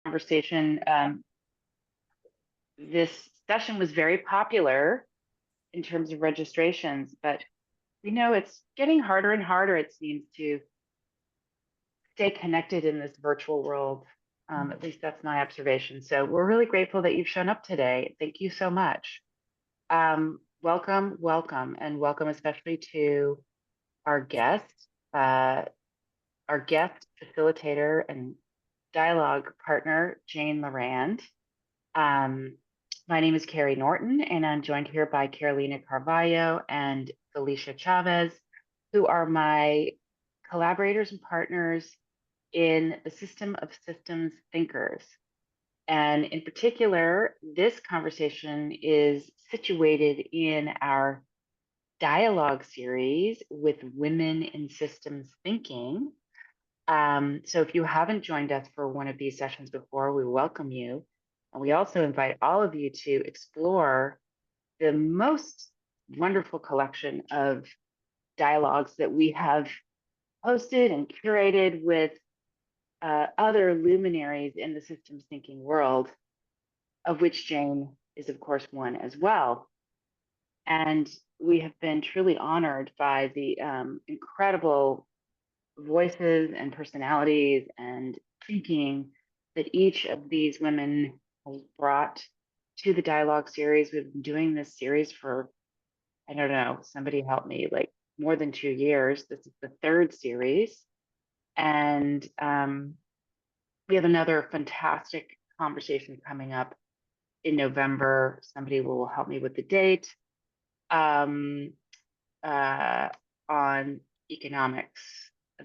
conversation. This session was very popular in terms of registrations, but we know it's getting harder and harder, it seems, to stay connected in this virtual world. At least that's my observation. So we're really grateful that you've shown up today. Thank you so much. Welcome, and welcome especially to our guest, uh, our guest facilitator and dialogue partner, Jane Lorand. Um, my name is Carrie Norton, and I'm joined here by Carolina Carvalho and Felicia Chavez, who are my collaborators and partners in the System of Systems Thinkers. And in particular, this conversation is situated in our dialogue series with women in systems thinking. So if you haven't joined us for one of these sessions before, we welcome you. And we also invite all of you to explore the most wonderful collection of dialogues that we have hosted and curated with other luminaries in the systems thinking world, of which Jane is, of course, one as well. And we have been truly honored by the incredible voices and personalities and thinking that each of these women has brought to the dialogue series. We've been doing this series for, I don't know, somebody help me, like more than 2 years. This is the third series. And we have another fantastic conversation coming up in November. Somebody will help me with the date um, on economics.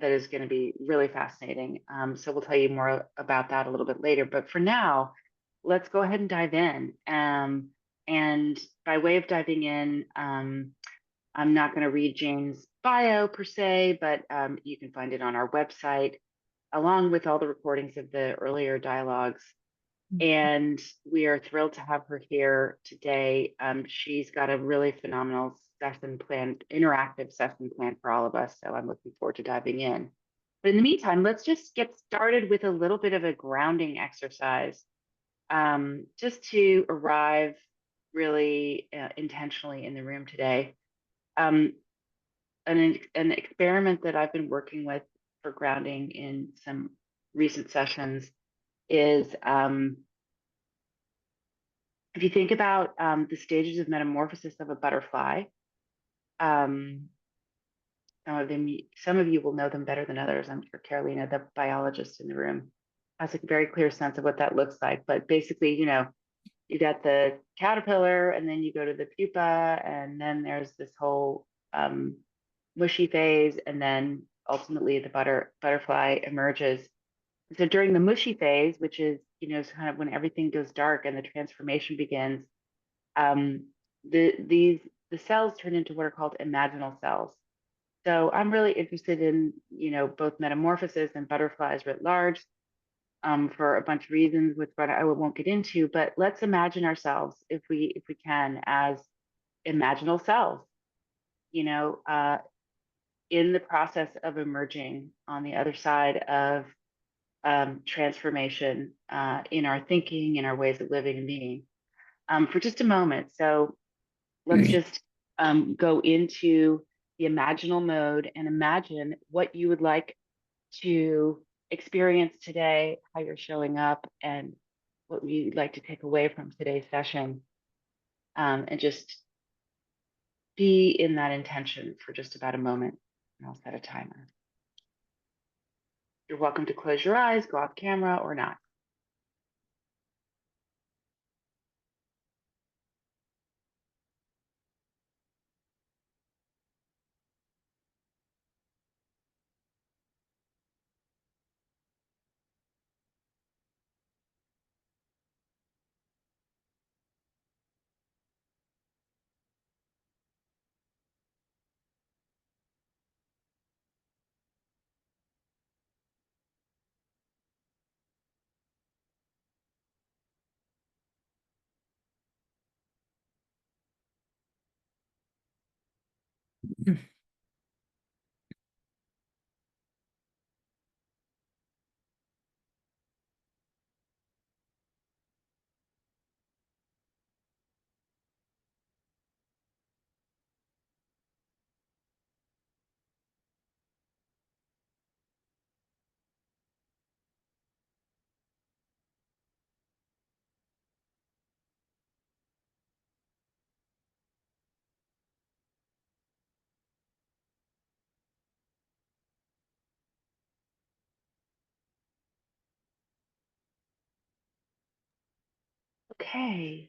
That is going to be really fascinating. So we'll tell you more about that a little bit later. But for now, let's go ahead and dive in. And by way of diving in, I'm not going to read Jane's bio per se, but you can find it on our website, along with all the recordings of the earlier dialogues. And we are thrilled to have her here today. She's got a really phenomenal session planned, interactive session planned for all of us. So I'm looking forward to diving in. But in the meantime, let's just get started with a little bit of a grounding exercise, just to arrive really intentionally in the room today. An experiment that I've been working with for grounding in some recent sessions is if you think about the stages of metamorphosis of a butterfly. um, some of you will know them better than others. I'm sure Carolina, the biologist in the room, has a very clear sense of what that looks like. But basically, you got the caterpillar, and then you go to the pupa, and then there's this whole mushy phase, and then ultimately the butterfly emerges. So during the mushy phase, which is kind of when everything goes dark and the transformation begins, um, the cells turn into what are called imaginal cells. So I'm really interested in both metamorphosis and butterflies writ large, for a bunch of reasons, which I won't get into. But let's imagine ourselves, if we can, as imaginal cells. You know, uh, in the process of emerging on the other side of transformation, in our thinking, in our ways of living and being, for just a moment. So let's just go into the imaginal mode and imagine what you would like to experience today, how you're showing up, and what you'd like to take away from today's session, and just be in that intention for just about a moment. And I'll set a timer. You're welcome to close your eyes, go off camera, or not. Okay,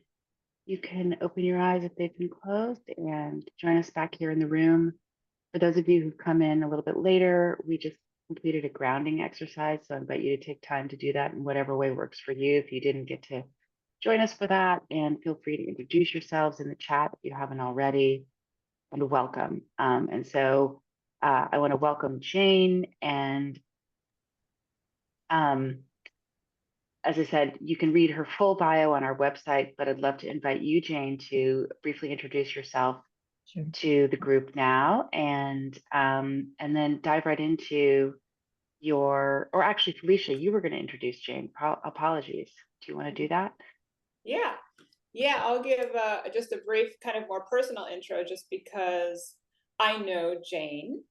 you can open your eyes if they've been closed and join us back here in the room. For those of you who've come in a little bit later, we just completed a grounding exercise, so I invite you to take time to do that in whatever way works for you. If you didn't get to join us for that, and feel free to introduce yourselves in the chat if you haven't already, and welcome. I want to welcome Jane, and as I said, you can read her full bio on our website, but I'd love to invite you, Jane, to briefly introduce yourself to the group now, and then dive right into or actually, Felicia, you were going to introduce Jane. Apologies. Do you want to do that? Yeah, I'll give just a brief kind of more personal intro, just because I know Jane.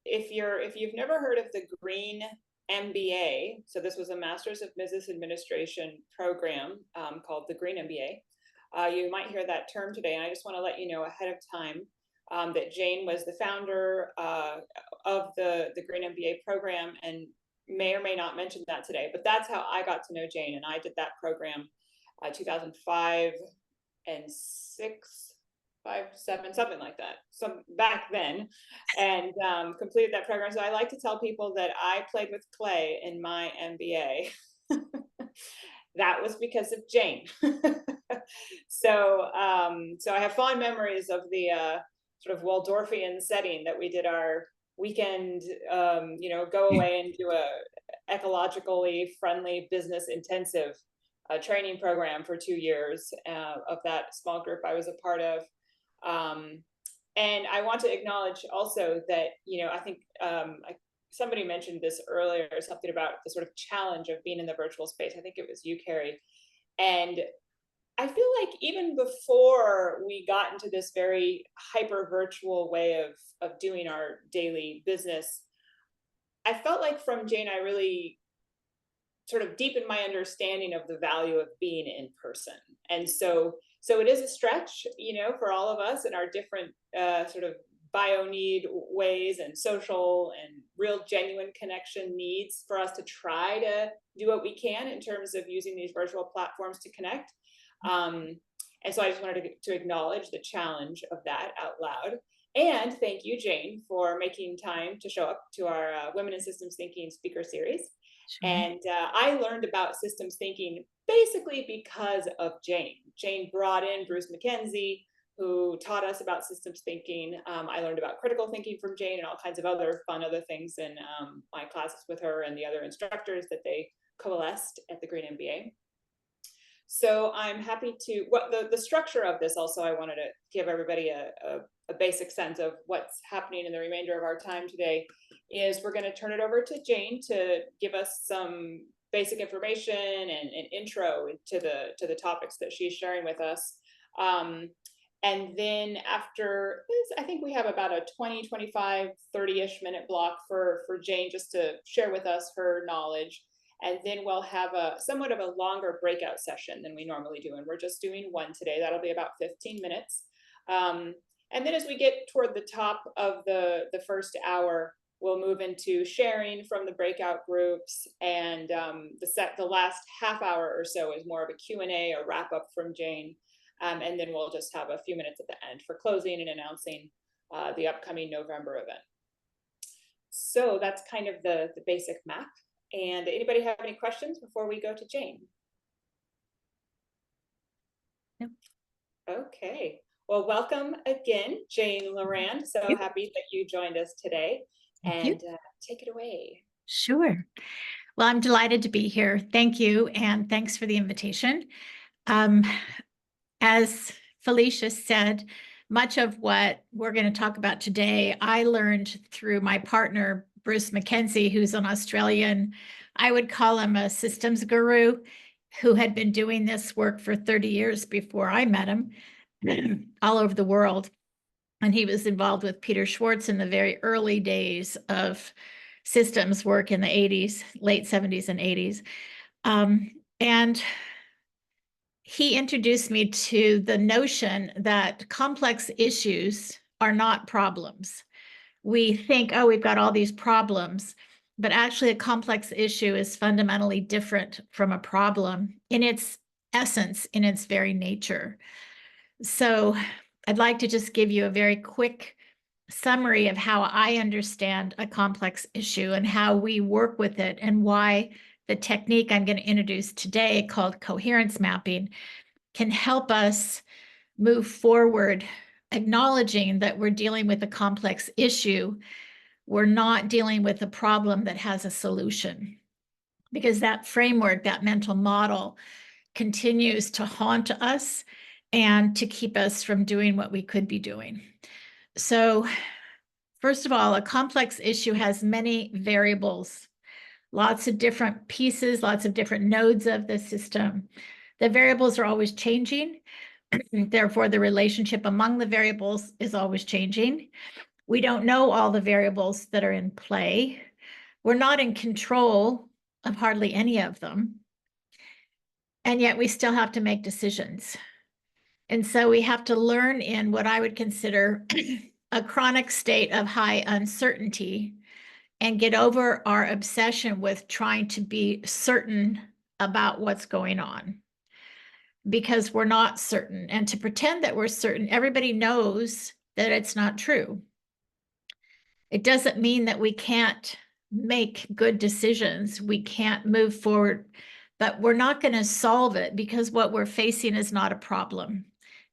If you've never heard of the Green MBA, so this was a Master's of Business Administration program called the Green MBA. You might hear that term today, and I just want to let you know ahead of time that Jane was the founder of the Green MBA program, and may or may not mention that today, but that's how I got to know Jane, and I did that program 2005 and 6, 5, 7, something like that, some back then, and completed that program. So I like to tell people that I played with clay in my MBA. That was because of Jane. So I have fond memories of the sort of Waldorfian setting that we did our weekend, go away and do a ecologically friendly business intensive training program for 2 years of that small group I was a part of. And I want to acknowledge also that, I think somebody mentioned this earlier, something about the sort of challenge of being in the virtual space. I think it was you, Carrie. And I feel like even before we got into this very hyper virtual way of doing our daily business, I felt like from Jane, I really sort of deepened my understanding of the value of being in person. And so it is a stretch, for all of us in our different sort of bio need ways and social and real genuine connection needs, for us to try to do what we can in terms of using these virtual platforms to connect. And so I just wanted to acknowledge the challenge of that out loud. And thank you, Jane, for making time to show up to our Women in Systems Thinking speaker series. Sure. And I learned about systems thinking basically because of Jane. Jane brought in Bruce McKenzie, who taught us about systems thinking. I learned about critical thinking from Jane and all kinds of other things in my classes with her and the other instructors that they coalesced at the Green MBA. So I'm happy to, the structure of this also, I wanted to give everybody a basic sense of what's happening in the remainder of our time today. Is we're going to turn it over to Jane to give us some basic information and an intro to the topics that she's sharing with us. And then after this, I think we have about a 20, 25, 30-ish minute block for Jane just to share with us her knowledge. And then we'll have somewhat of a longer breakout session than we normally do. And we're just doing one today. That'll be about 15 minutes. And then as we get toward the top of the first hour, we'll move into sharing from the breakout groups. And the last half hour or so is more of a Q&A, a wrap up from Jane. And then we'll just have a few minutes at the end for closing and announcing the upcoming November event. So that's kind of the basic map. And anybody have any questions before we go to Jane? No. Okay. Well, welcome again, Jane Lorand. So happy that you joined us today. And take it away. Sure. Well, I'm delighted to be here. Thank you. And thanks for the invitation. As Felicia said, much of what we're going to talk about today, I learned through my partner, Bruce McKenzie, who's an Australian, I would call him a systems guru, who had been doing this work for 30 years before I met him, all over the world. And he was involved with Peter Schwartz in the very early days of systems work in the 80s, late 70s and 80s. And he introduced me to the notion that complex issues are not problems. We think, oh, we've got all these problems, but actually a complex issue is fundamentally different from a problem in its essence, in its very nature. So I'd like to just give you a very quick summary of how I understand a complex issue and how we work with it, and why the technique I'm going to introduce today, called coherence mapping, can help us move forward, acknowledging that we're dealing with a complex issue. We're not dealing with a problem that has a solution, because that framework, that mental model, continues to haunt us and to keep us from doing what we could be doing. So, first of all, a complex issue has many variables, lots of different pieces, lots of different nodes of the system. The variables are always changing. Therefore, the relationship among the variables is always changing. We don't know all the variables that are in play. We're not in control of hardly any of them. And yet we still have to make decisions. And so we have to learn in what I would consider a chronic state of high uncertainty, and get over our obsession with trying to be certain about what's going on, because we're not certain. And to pretend that we're certain, everybody knows that it's not true. It doesn't mean that we can't make good decisions, we can't move forward, but we're not going to solve it, because what we're facing is not a problem.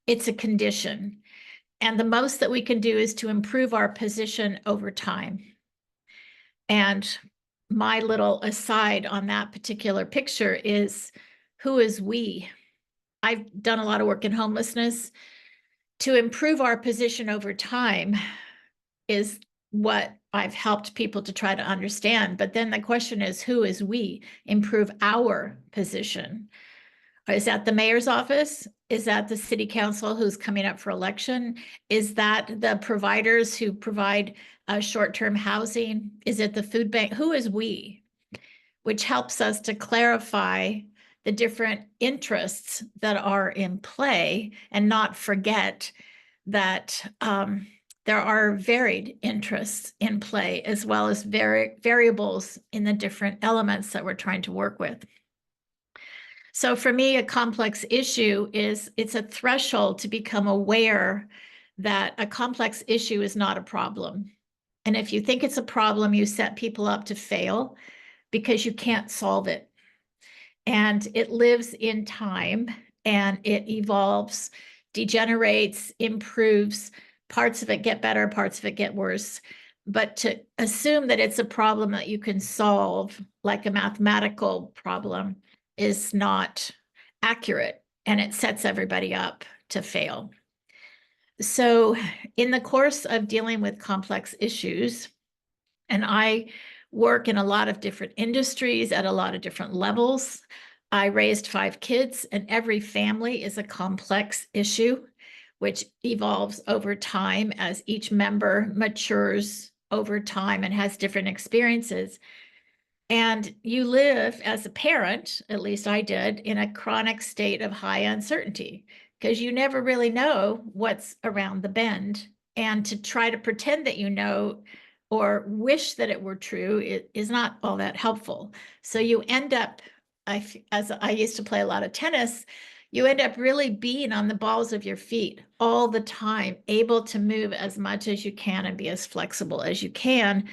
It's a condition. And the most that we can do is to improve our position over time. And my little aside on that particular picture is, who is we? I've done a lot of work in homelessness. To improve our position over time is what I've helped people to try to understand. But then the question is, who is we? Improve our position. Is that the mayor's office? Is that the city council who's coming up for election? Is that the providers who provide short-term housing? Is it the food bank? Who is we? Which helps us to clarify the different interests that are in play, and not forget that there are varied interests in play, as well as variables in the different elements that we're trying to work with. So for me, a complex issue is, it's a threshold to become aware that a complex issue is not a problem. And if you think it's a problem, you set people up to fail, because you can't solve it. And it lives in time, and it evolves, degenerates, improves. Parts of it get better, parts of it get worse. But to assume that it's a problem that you can solve, like a mathematical problem, is not accurate, and it sets everybody up to fail. So in the course of dealing with complex issues, and I work in a lot of different industries at a lot of different levels. I raised 5 kids, and every family is a complex issue, which evolves over time as each member matures over time and has different experiences. And you live as a parent, at least I did, in a chronic state of high uncertainty, because you never really know what's around the bend. And to try to pretend that you know, or wish that it were true, it is not all that helpful. So you end up, as I used to play a lot of tennis, you end up really being on the balls of your feet all the time, able to move as much as you can and be as flexible as you can,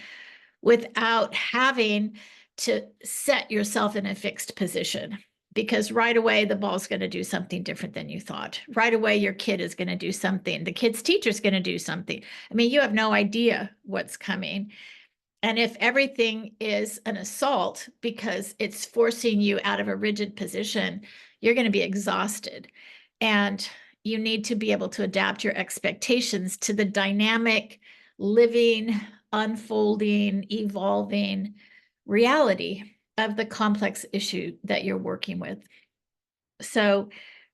without having to set yourself in a fixed position, because right away the ball's going to do something different than you thought. Right away your kid is going to do something. The kid's teacher's going to do something. I mean, you have no idea what's coming. And if everything is an assault because it's forcing you out of a rigid position, you're going to be exhausted. And you need to be able to adapt your expectations to the dynamic, living, unfolding, evolving reality of the complex issue that you're working with. So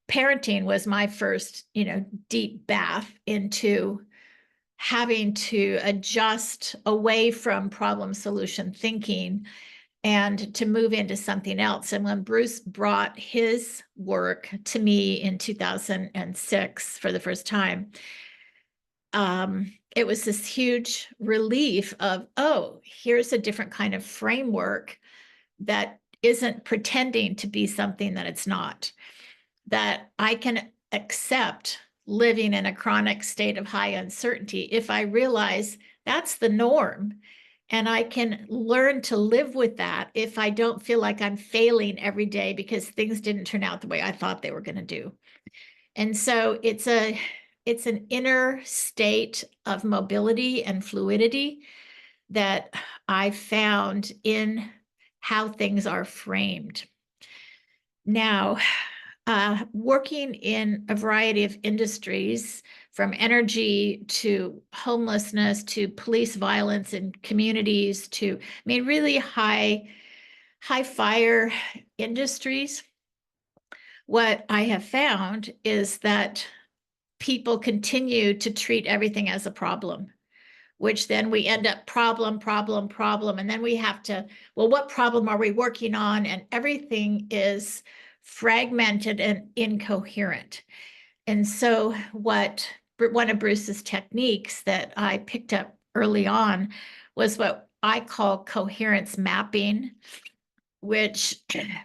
parenting was my first, deep bath into having to adjust away from problem solution thinking and to move into something else. And when Bruce brought his work to me in 2006 for the first time, it was this huge relief of, oh, here's a different kind of framework that isn't pretending to be something that it's not. that I can accept living in a chronic state of high uncertainty if I realize that's the norm. And I can learn to live with that if I don't feel like I'm failing every day because things didn't turn out the way I thought they were going to do. And so it's an inner state of mobility and fluidity that I found in how things are framed. Now, working in a variety of industries, from energy to homelessness to police violence in communities to, I mean, really high fire industries, what I have found is that people continue to treat everything as a problem, which then we end up problem. And then we have to, well, what problem are we working on? And everything is fragmented and incoherent. And so one of Bruce's techniques that I picked up early on was what I call coherence mapping, which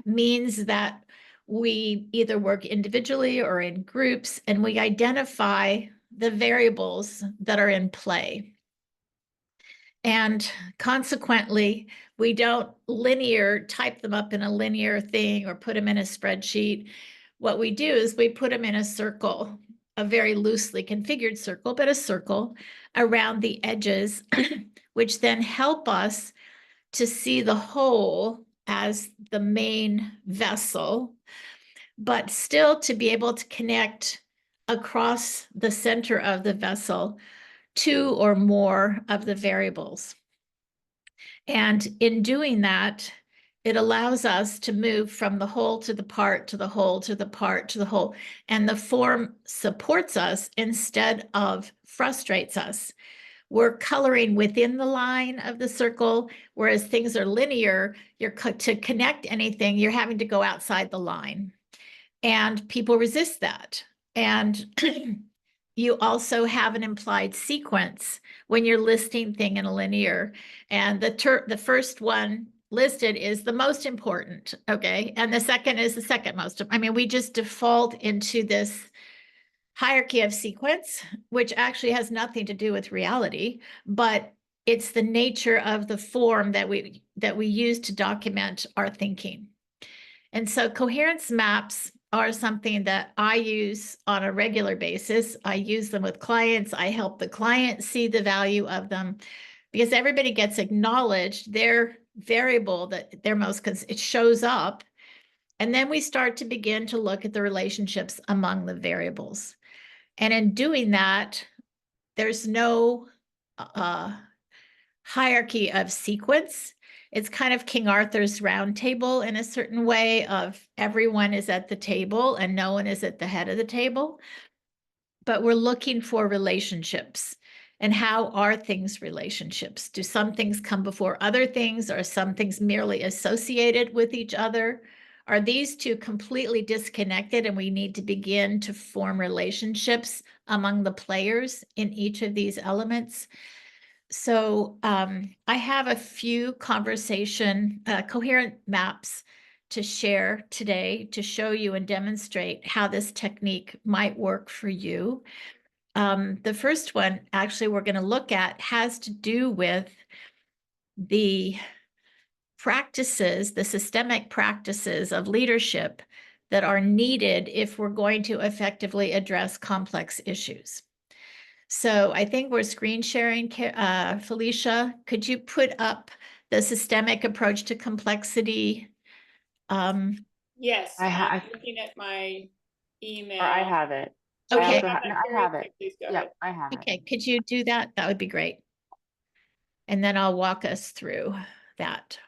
means that we either work individually or in groups, and we identify the variables that are in play. And consequently, we don't type them up in a linear thing or put them in a spreadsheet. What we do is we put them in a circle, a very loosely configured circle, but a circle around the edges, which then help us to see the whole as the main vessel, but still to be able to connect across the center of the vessel two or more of the variables. And in doing that, it allows us to move from the whole to the part to the whole to the part to the whole. And the form supports us instead of frustrates us. We're coloring within the line of the circle, whereas things are linear. To connect anything, you're having to go outside the line. And people resist that. And you also have an implied sequence when you're listing thing in a linear. And the first one listed is the most important, okay? And the second is the second most. I mean, we just default into this hierarchy of sequence, which actually has nothing to do with reality, but it's the nature of the form that we use to document our thinking. And so coherence maps are something that I use on a regular basis. I use them with clients. I help the client see the value of them because everybody gets acknowledged their variable that they're most, it shows up. And then we start to begin to look at the relationships among the variables. And in doing that, there's no hierarchy of sequence. It's kind of King Arthur's round table in a certain way of everyone is at the table and no one is at the head of the table. But we're looking for relationships. And how are things relationships? Do some things come before other things? Are some things merely associated with each other? Are these two completely disconnected and we need to begin to form relationships among the players in each of these elements? So I have a few coherent maps to share today to show you and demonstrate how this technique might work for you. The first one actually we're going to look at has to do with the practices, the systemic practices of leadership that are needed if we're going to effectively address complex issues. So I think we're screen sharing. Felicia, could you put up the systemic approach to complexity? Yes, I'm looking at my email. Or I have it. Okay. I have it. Please go Yeah, ahead. I have it. Okay, could you do that? That would be great. And then I'll walk us through that.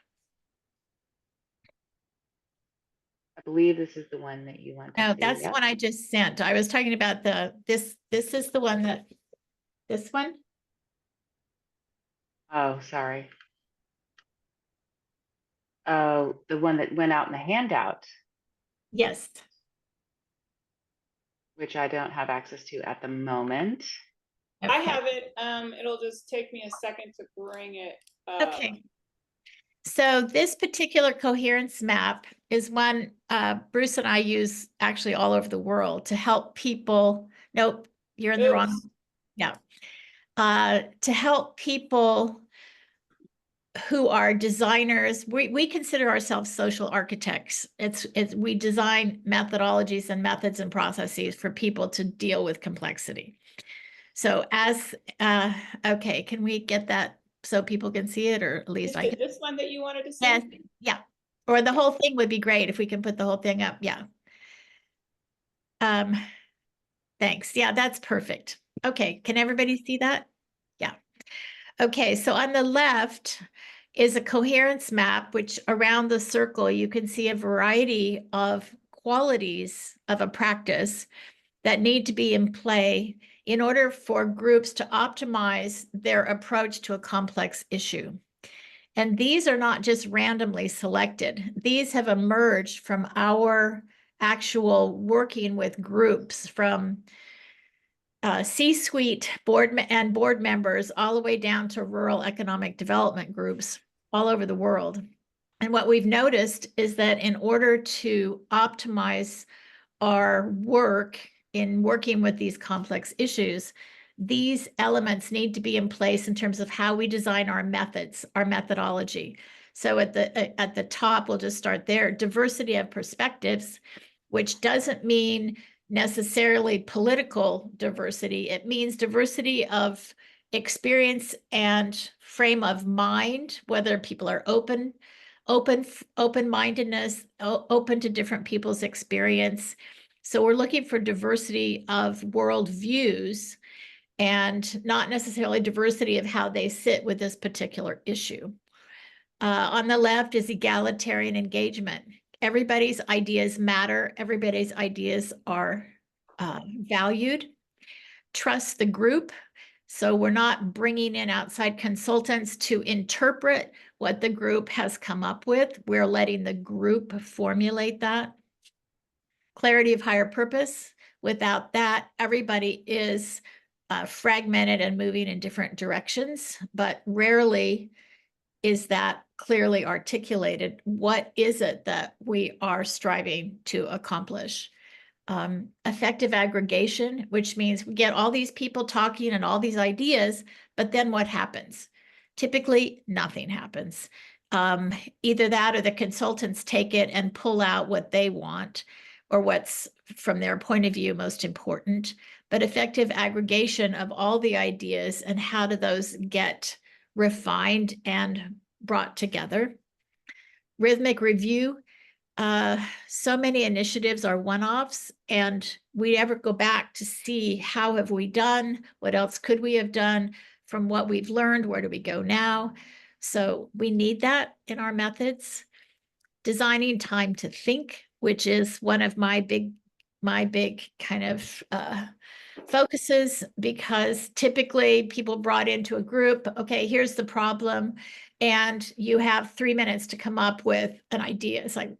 I believe this is the one that you want to No, see. that's the one I just sent. I was talking about this is the one that, this one? Oh, sorry. Oh, the one that went out in the handout, Yes. which I don't have access to at the moment. I have it. It'll just take me a second to bring it up. Okay. So this particular coherence map is one Bruce and I use actually all over the world to help people. Nope, you're in the wrong. Oops. Yeah. To help people who are designers. We consider ourselves social architects. We design methodologies and methods and processes for people to deal with complexity. So okay, can we get that so people can see it, or at least I can? This one that you wanted to see? Yes, yeah. Or the whole thing would be great if we can put the whole thing up. Yeah. Thanks. Yeah, that's perfect. Okay, can everybody see that? Yeah. Okay, so on the left is a coherence map, which around the circle, you can see a variety of qualities of a practice that need to be in play in order for groups to optimize their approach to a complex issue. And these are not just randomly selected. These have emerged from our actual working with groups, from C-suite board members all the way down to rural economic development groups all over the world. And what we've noticed is that in order to optimize our work in working with these complex issues, these elements need to be in place in terms of how we design our methods, our methodology. So at the top, we'll just start there, diversity of perspectives, which doesn't mean necessarily political diversity. It means diversity of experience and frame of mind, whether people are open-mindedness, open to different people's experience. So we're looking for diversity of worldviews and not necessarily diversity of how they sit with this particular issue. On the left is egalitarian engagement. Everybody's ideas matter. Everybody's ideas are valued. Trust the group. So we're not bringing in outside consultants to interpret what the group has come up with. We're letting the group formulate that. Clarity of higher purpose. Without that, everybody is fragmented and moving in different directions, but rarely is that clearly articulated. What is it that we are striving to accomplish? Effective aggregation, which means we get all these people talking and all these ideas, but then what happens? Typically, nothing happens. Either that or the consultants take it and pull out what they want or what's, from their point of view, most important. But effective aggregation of all the ideas and how do those get refined and brought together. Rhythmic review. So many initiatives are one-offs, and we never go back to see how have we done, what else could we have done, from what we've learned, where do we go now? So we need that in our methods. Designing time to think, which is one of my big kind of focuses, because typically people brought into a group, okay, here's the problem, and you have 3 minutes to come up with an idea. It's like,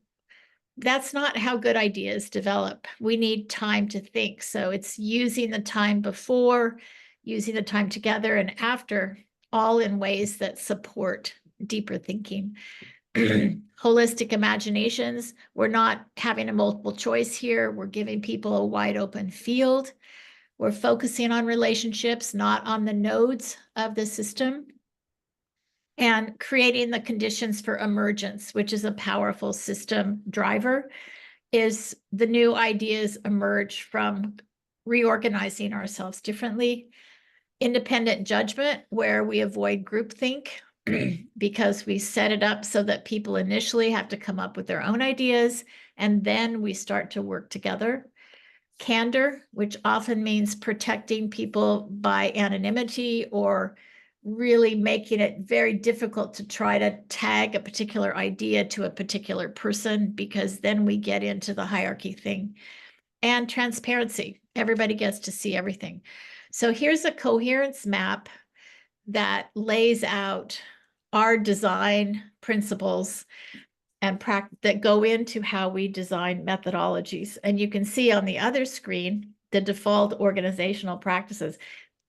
that's not how good ideas develop. We need time to think. So it's using the time before, using the time together and after, all in ways that support deeper thinking. Holistic imaginations. We're not having a multiple choice here. We're giving people a wide open field. We're focusing on relationships, not on the nodes of the system. And creating the conditions for emergence, which is a powerful system driver, is the new ideas emerge from reorganizing ourselves differently. Independent judgment, where we avoid groupthink because we set it up so that people initially have to come up with their own ideas, and then we start to work together. Candor, which often means protecting people by anonymity or really making it very difficult to try to tag a particular idea to a particular person, because then we get into the hierarchy thing. And transparency, everybody gets to see everything. So here's a coherence map that lays out our design principles and that go into how we design methodologies. And you can see on the other screen, the default organizational practices.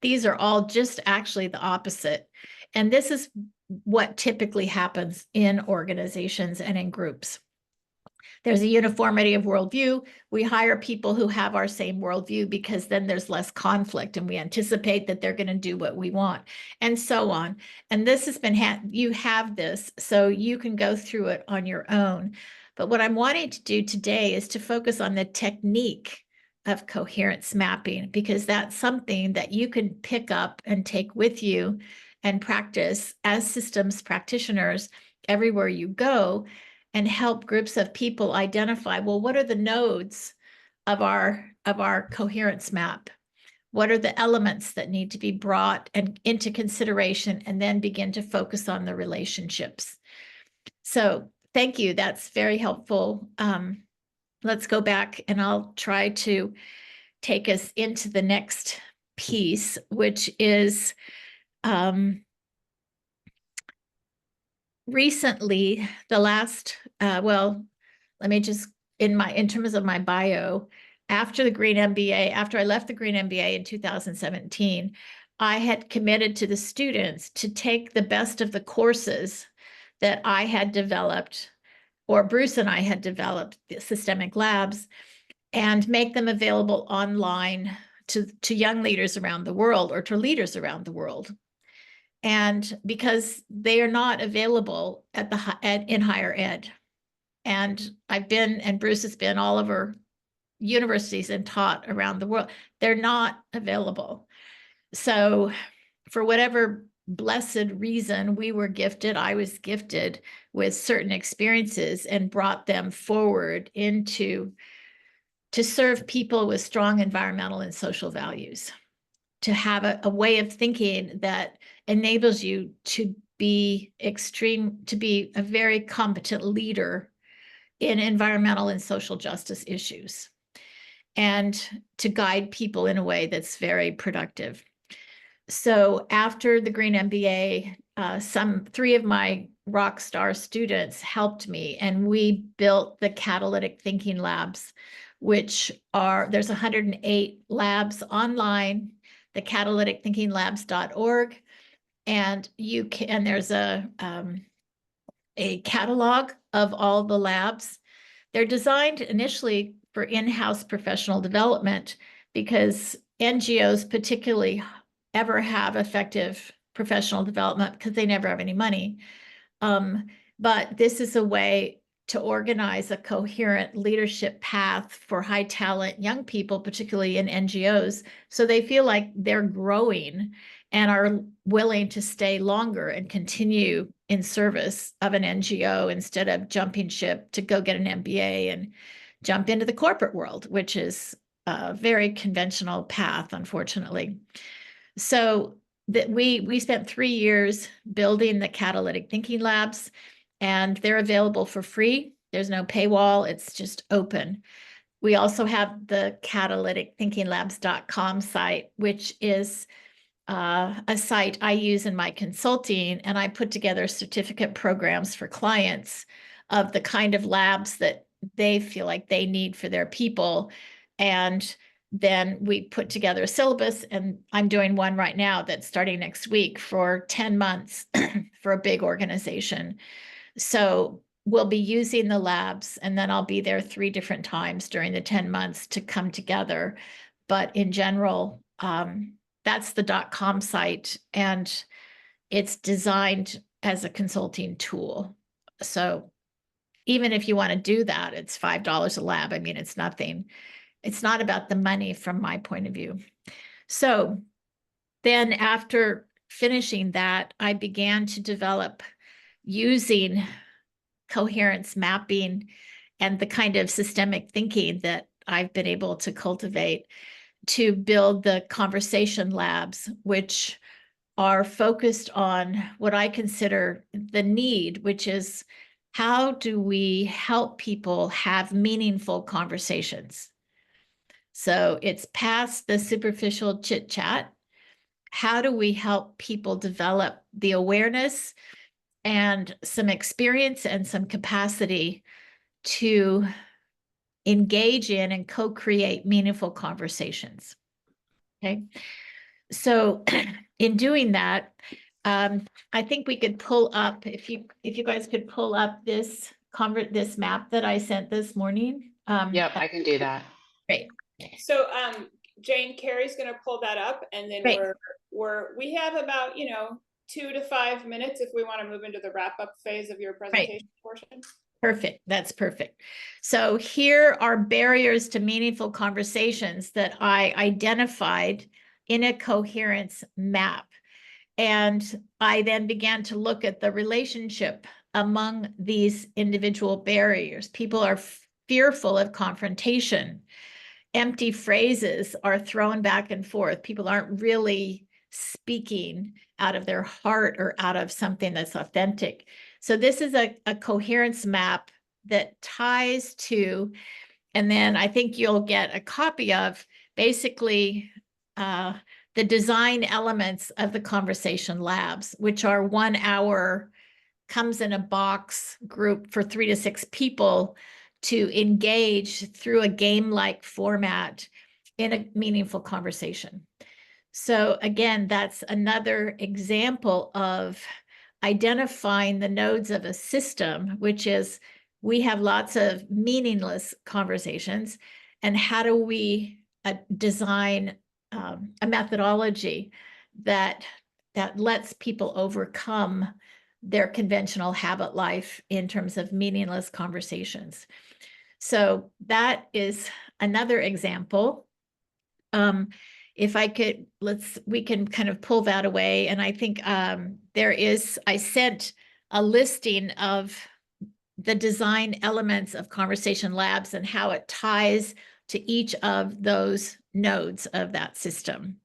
These are all just actually the opposite. And this is what typically happens in organizations and in groups. There's a uniformity of worldview. We hire people who have our same worldview because then there's less conflict and we anticipate that they're going to do what we want, and so on. And this has been, you have this, so you can go through it on your own. But what I'm wanting to do today is to focus on the technique of coherence mapping, because that's something that you can pick up and take with you and practice as systems practitioners everywhere you go, and help groups of people identify, well, what are the nodes of our coherence map? What are the elements that need to be brought and into consideration, and then begin to focus on the relationships? So thank you. That's very helpful. Let's go back and I'll try to take us into the next piece, which is recently, the last, well, let me just, in terms of my bio, after the Green MBA, after I left the Green MBA in 2017, I had committed to the students to take the best of the courses that I had developed, or Bruce and I had developed, the Systemic Labs, and make them available online to young leaders around the world, or to leaders around the world. And because they are not available in higher ed. And I've been, and Bruce has been all over universities and taught around the world. They're not available. So for whatever blessed reason we were gifted, I was gifted with certain experiences and brought them forward to serve people with strong environmental and social values, to have a way of thinking that enables you to be a very competent leader in environmental and social justice issues, and to guide people in a way that's very productive. So after the Green MBA, three of my rock star students helped me, and we built the Catalytic Thinking Labs, which there's 108 labs online, the catalyticthinkinglabs.org, and there's a catalog of all the labs. They're designed initially for in-house professional development, because NGOs particularly ever have effective professional development because they never have any money. But this is a way to organize a coherent leadership path for high talent young people, particularly in NGOs, so they feel like they're growing and are willing to stay longer and continue in service of an NGO instead of jumping ship to go get an MBA and jump into the corporate world, which is a very conventional path, unfortunately. So that we spent 3 years building the Catalytic Thinking Labs, and they're available for free. There's no paywall, it's just open. We also have the catalyticthinkinglabs.com site, which is a site I use in my consulting, and I put together certificate programs for clients of the kind of labs that they feel like they need for their people. And then we put together a syllabus, and I'm doing one right now that's starting next week for 10 months for a big organization. So we'll be using the labs, and then I'll be there 3 different times during the 10 months to come together. But in general, that's the .com site, and it's designed as a consulting tool. So even if you want to do that, it's $5 a lab. I mean, it's nothing. It's not about the money from my point of view. So then after finishing that, I began to develop, using coherence mapping and the kind of systemic thinking that I've been able to cultivate, to build the Conversation Labs, which are focused on what I consider the need, which is, how do we help people have meaningful conversations? So it's past the superficial chit chat. How do we help people develop the awareness and some experience and some capacity to engage in and co-create meaningful conversations? Okay. So in doing that, I think we could pull up, if you guys could pull up this this map that I sent this morning. Yep, I can do that. Great. So, Jane, Carrie's gonna pull that up, and then Great. we have about, 2 to 5 minutes if we want to move into the wrap up phase of your presentation portion. Perfect. That's perfect. So here are barriers to meaningful conversations that I identified in a coherence map. And I then began to look at the relationship among these individual barriers. People are fearful of confrontation. Empty phrases are thrown back and forth. People aren't really speaking out of their heart or out of something that's authentic. So this is a coherence map that ties to, and then I think you'll get a copy of basically the design elements of the Conversation Labs, which are 1 hour, comes in a box group for 3 to 6 people to engage through a game-like format in a meaningful conversation. So again, that's another example of identifying the nodes of a system, which is we have lots of meaningless conversations, and how do we design a methodology that lets people overcome their conventional habit life in terms of meaningless conversations. So that is another example. If I could, we can kind of pull that away. And I think I sent a listing of the design elements of Conversation Labs and how it ties to each of those nodes of that system.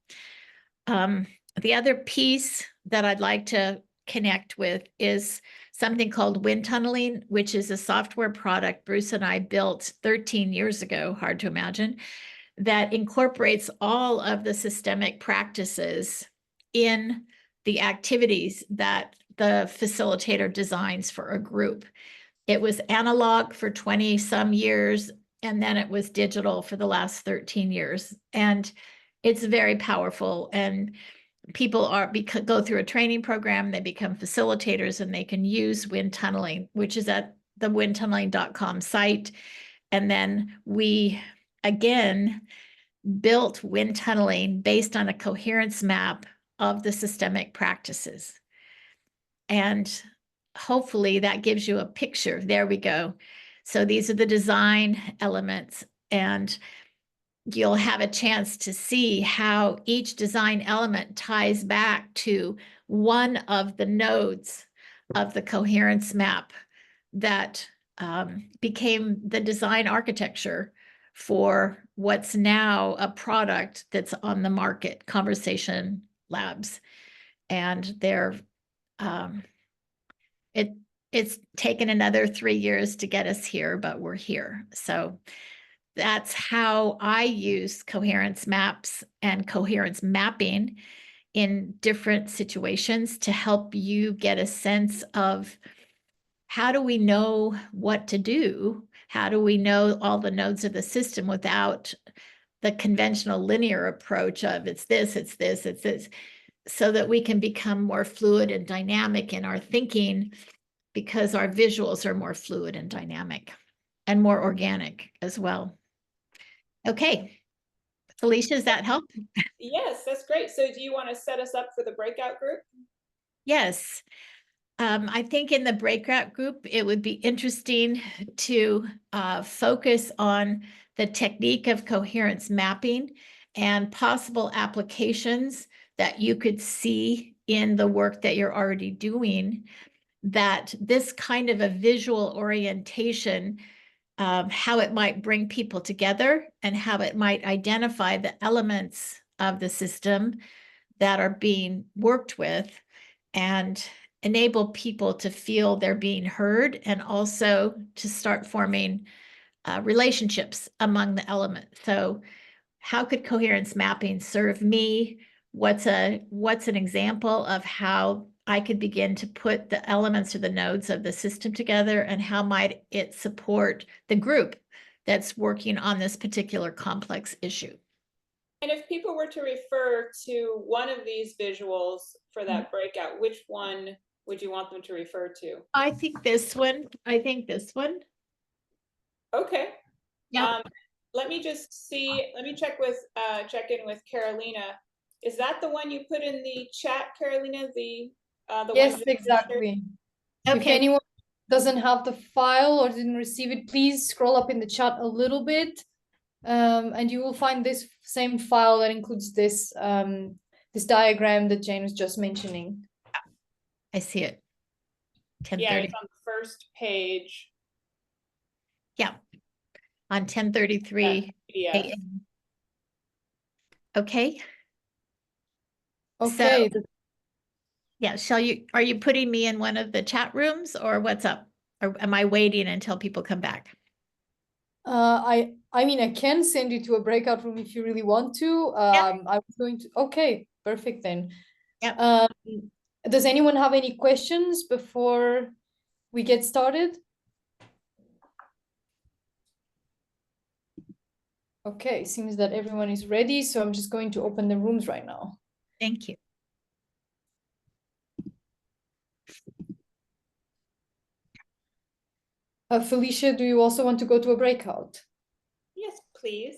The other piece that I'd like to connect with is something called wind tunneling, which is a software product Bruce and I built 13 years ago, hard to imagine, that incorporates all of the systemic practices in the activities that the facilitator designs for a group. It was analog for 20 some years, and then it was digital for the last 13 years. And it's very powerful, and people go through a training program, they become facilitators, and they can use wind tunneling, which is at the windtunneling.com site. And then we, again, built wind tunneling based on a coherence map of the systemic practices. And hopefully that gives you a picture. There we go. So these are the design elements, and you'll have a chance to see how each design element ties back to one of the nodes of the coherence map that became the design architecture for what's now a product that's on the market, Conversation Labs. And it's taken another 3 years to get us here, but we're here. So that's how I use coherence maps and coherence mapping in different situations to help you get a sense of how do we know what to do? How do we know all the nodes of the system without the conventional linear approach of it's this, it's this, it's this, so that we can become more fluid and dynamic in our thinking, because our visuals are more fluid and dynamic and more organic as well. Okay, Felicia, does that help? Yes, that's great. So do you want to set us up for the breakout group? Yes. I think in the breakout group, it would be interesting to focus on the technique of coherence mapping and possible applications that you could see in the work that you're already doing, that this kind of a visual orientation, how it might bring people together and how it might identify the elements of the system that are being worked with and enable people to feel they're being heard, and also to start forming relationships among the elements. So how could coherence mapping serve me? What's an example of how I could begin to put the elements or the nodes of the system together, and how might it support the group that's working on this particular complex issue? And if people were to refer to one of these visuals for that breakout, which one would you want them to refer to? I think this one. I think this one. Okay. Yeah. Let me just see, let me check in with Carolina. Is that the one you put in the chat, Carolina? The Yes, one exactly. If Okay. anyone doesn't have the file or didn't receive it, please scroll up in the chat a little bit. And you will find this same file that includes this this diagram that Jane was just mentioning. I see it. Yeah, 10:30. it's on the first page. Yeah. On 10:33 PDF. a.m. Okay. Okay. So, yeah, are you putting me in one of the chat rooms or what's up? Or am I waiting until people come back? I mean, I can send you to a breakout room if you really want to. I was going to, okay, perfect then. Yep. Does anyone have any questions before we get started? Okay, seems that everyone is ready, so I'm just going to open the rooms right now. Thank you. Felicia, do you also want to go to a breakout? Yes, please.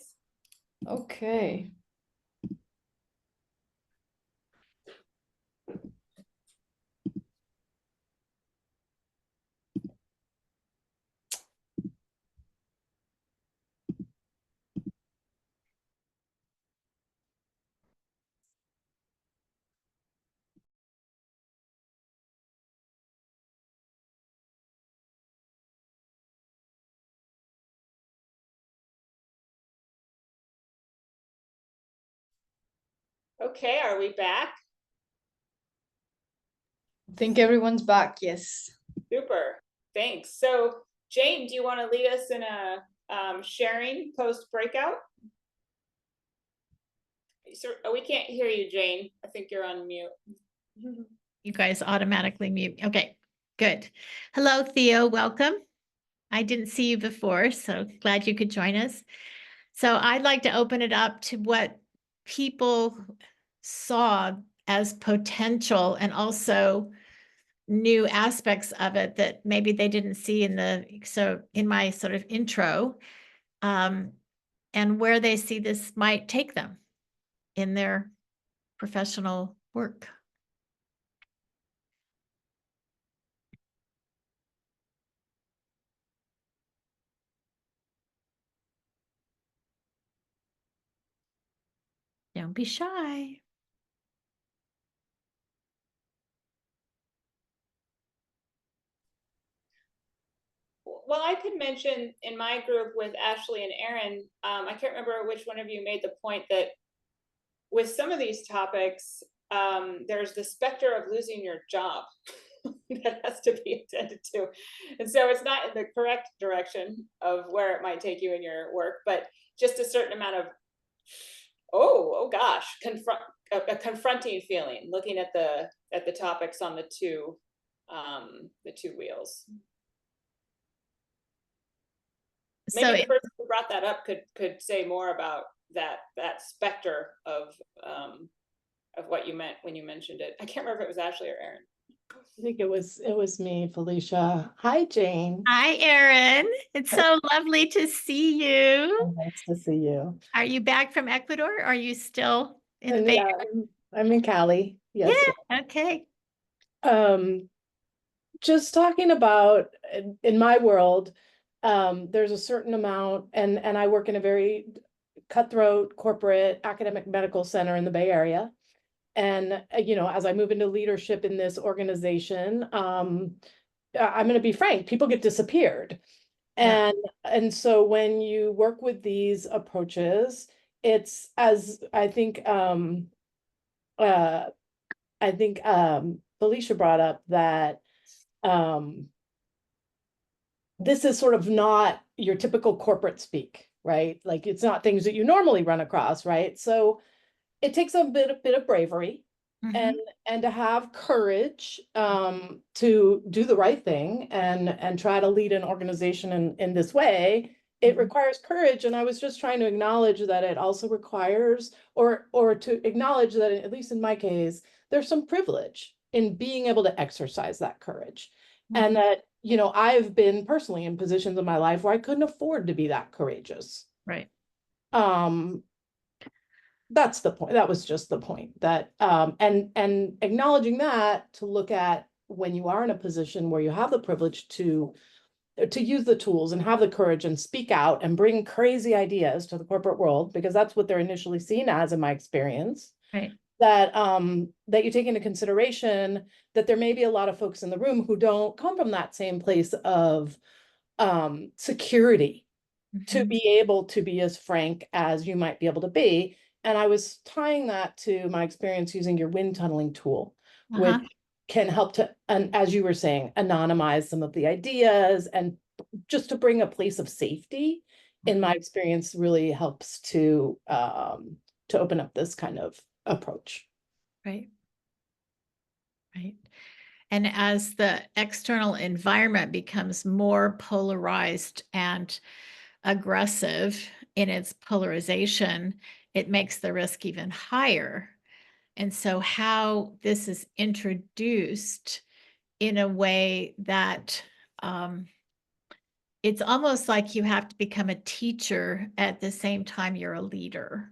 Okay. Okay, are we back? I think everyone's back, yes. Super, thanks. So Jane, do you want to lead us in a sharing post breakout? We can't hear you, Jane. I think you're on mute. You guys automatically mute. Okay, good. Hello, Theo. Welcome. I didn't see you before, so glad you could join us. So I'd like to open it up to what people saw as potential and also new aspects of it that maybe they didn't see in my sort of intro, and where they see this might take them in their professional work. Don't be shy. Well, I could mention in my group with Ashley and Aaron, I can't remember which one of you made the point that with some of these topics, there's the specter of losing your job that has to be attended to. And so it's not in the correct direction of where it might take you in your work, but just a certain amount of, oh gosh, a confronting feeling, looking at the topics on the two wheels. Maybe the person who brought that up could say more about that specter of what you meant when you mentioned it. I can't remember if it was Ashley or Aaron. I think it was me, Felicia. Hi, Jane. Hi, Erin. It's so lovely to see you. Nice to see you. Are you back from Ecuador? Or are you still in the Bay Yeah, I'm in Cali. Yes. Yeah. Okay. Just talking about in my world, there's a certain amount, and I work in a very cutthroat corporate academic medical center in the Bay Area. And as I move into leadership in this organization, I'm going to be frank, people get disappeared. Yeah. And so when you work with these approaches, it's as I think Felicia brought up that this is sort of not your typical corporate speak, right? Like it's not things that you normally run across, right? So it takes a bit of bravery and to have courage to do the right thing and try to lead an organization in this way it Mhm. requires courage. And I was just trying to acknowledge that it also requires, or to acknowledge that, at least in my case, there's some privilege in being able to exercise that courage. And that, you know, I've been personally in positions in my life where I couldn't afford to be that courageous. Right. That's the point. That was just the point, that and acknowledging that, to look at when you are in a position where you have the privilege to use the tools and have the courage and speak out and bring crazy ideas to the corporate world, because that's what they're initially seen as, in my experience. Right. That that you take into consideration that there may be a lot of folks in the room who don't come from that same place of security to Mhm. be able to be as frank as you might be able to be. And I was tying that to my experience using your wind tunneling tool, which can help to, and as you were saying, anonymize some of the ideas, and just to bring a place of safety, in my experience, really helps to open up this kind of approach. Right. Right. And as the external environment becomes more polarized and aggressive in its polarization, it makes the risk even higher. And so how this is introduced in a way that it's almost like you have to become a teacher at the same time you're a leader,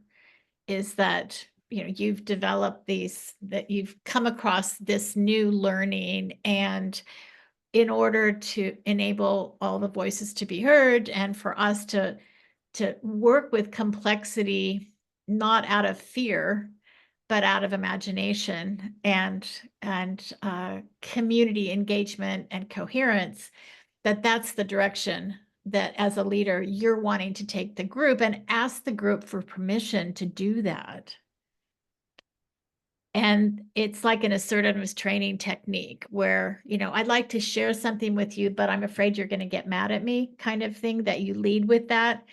is that, you know, you've developed these, that you've come across this new learning, and in order to enable all the voices to be heard and for us to work with complexity, not out of fear, but out of imagination and community engagement and coherence, that's the direction that as a leader you're wanting to take the group, and ask the group for permission to do that. And it's like an assertiveness training technique where, you know, I'd like to share something with you, but I'm afraid you're going to get mad at me, kind of thing, that you lead with that.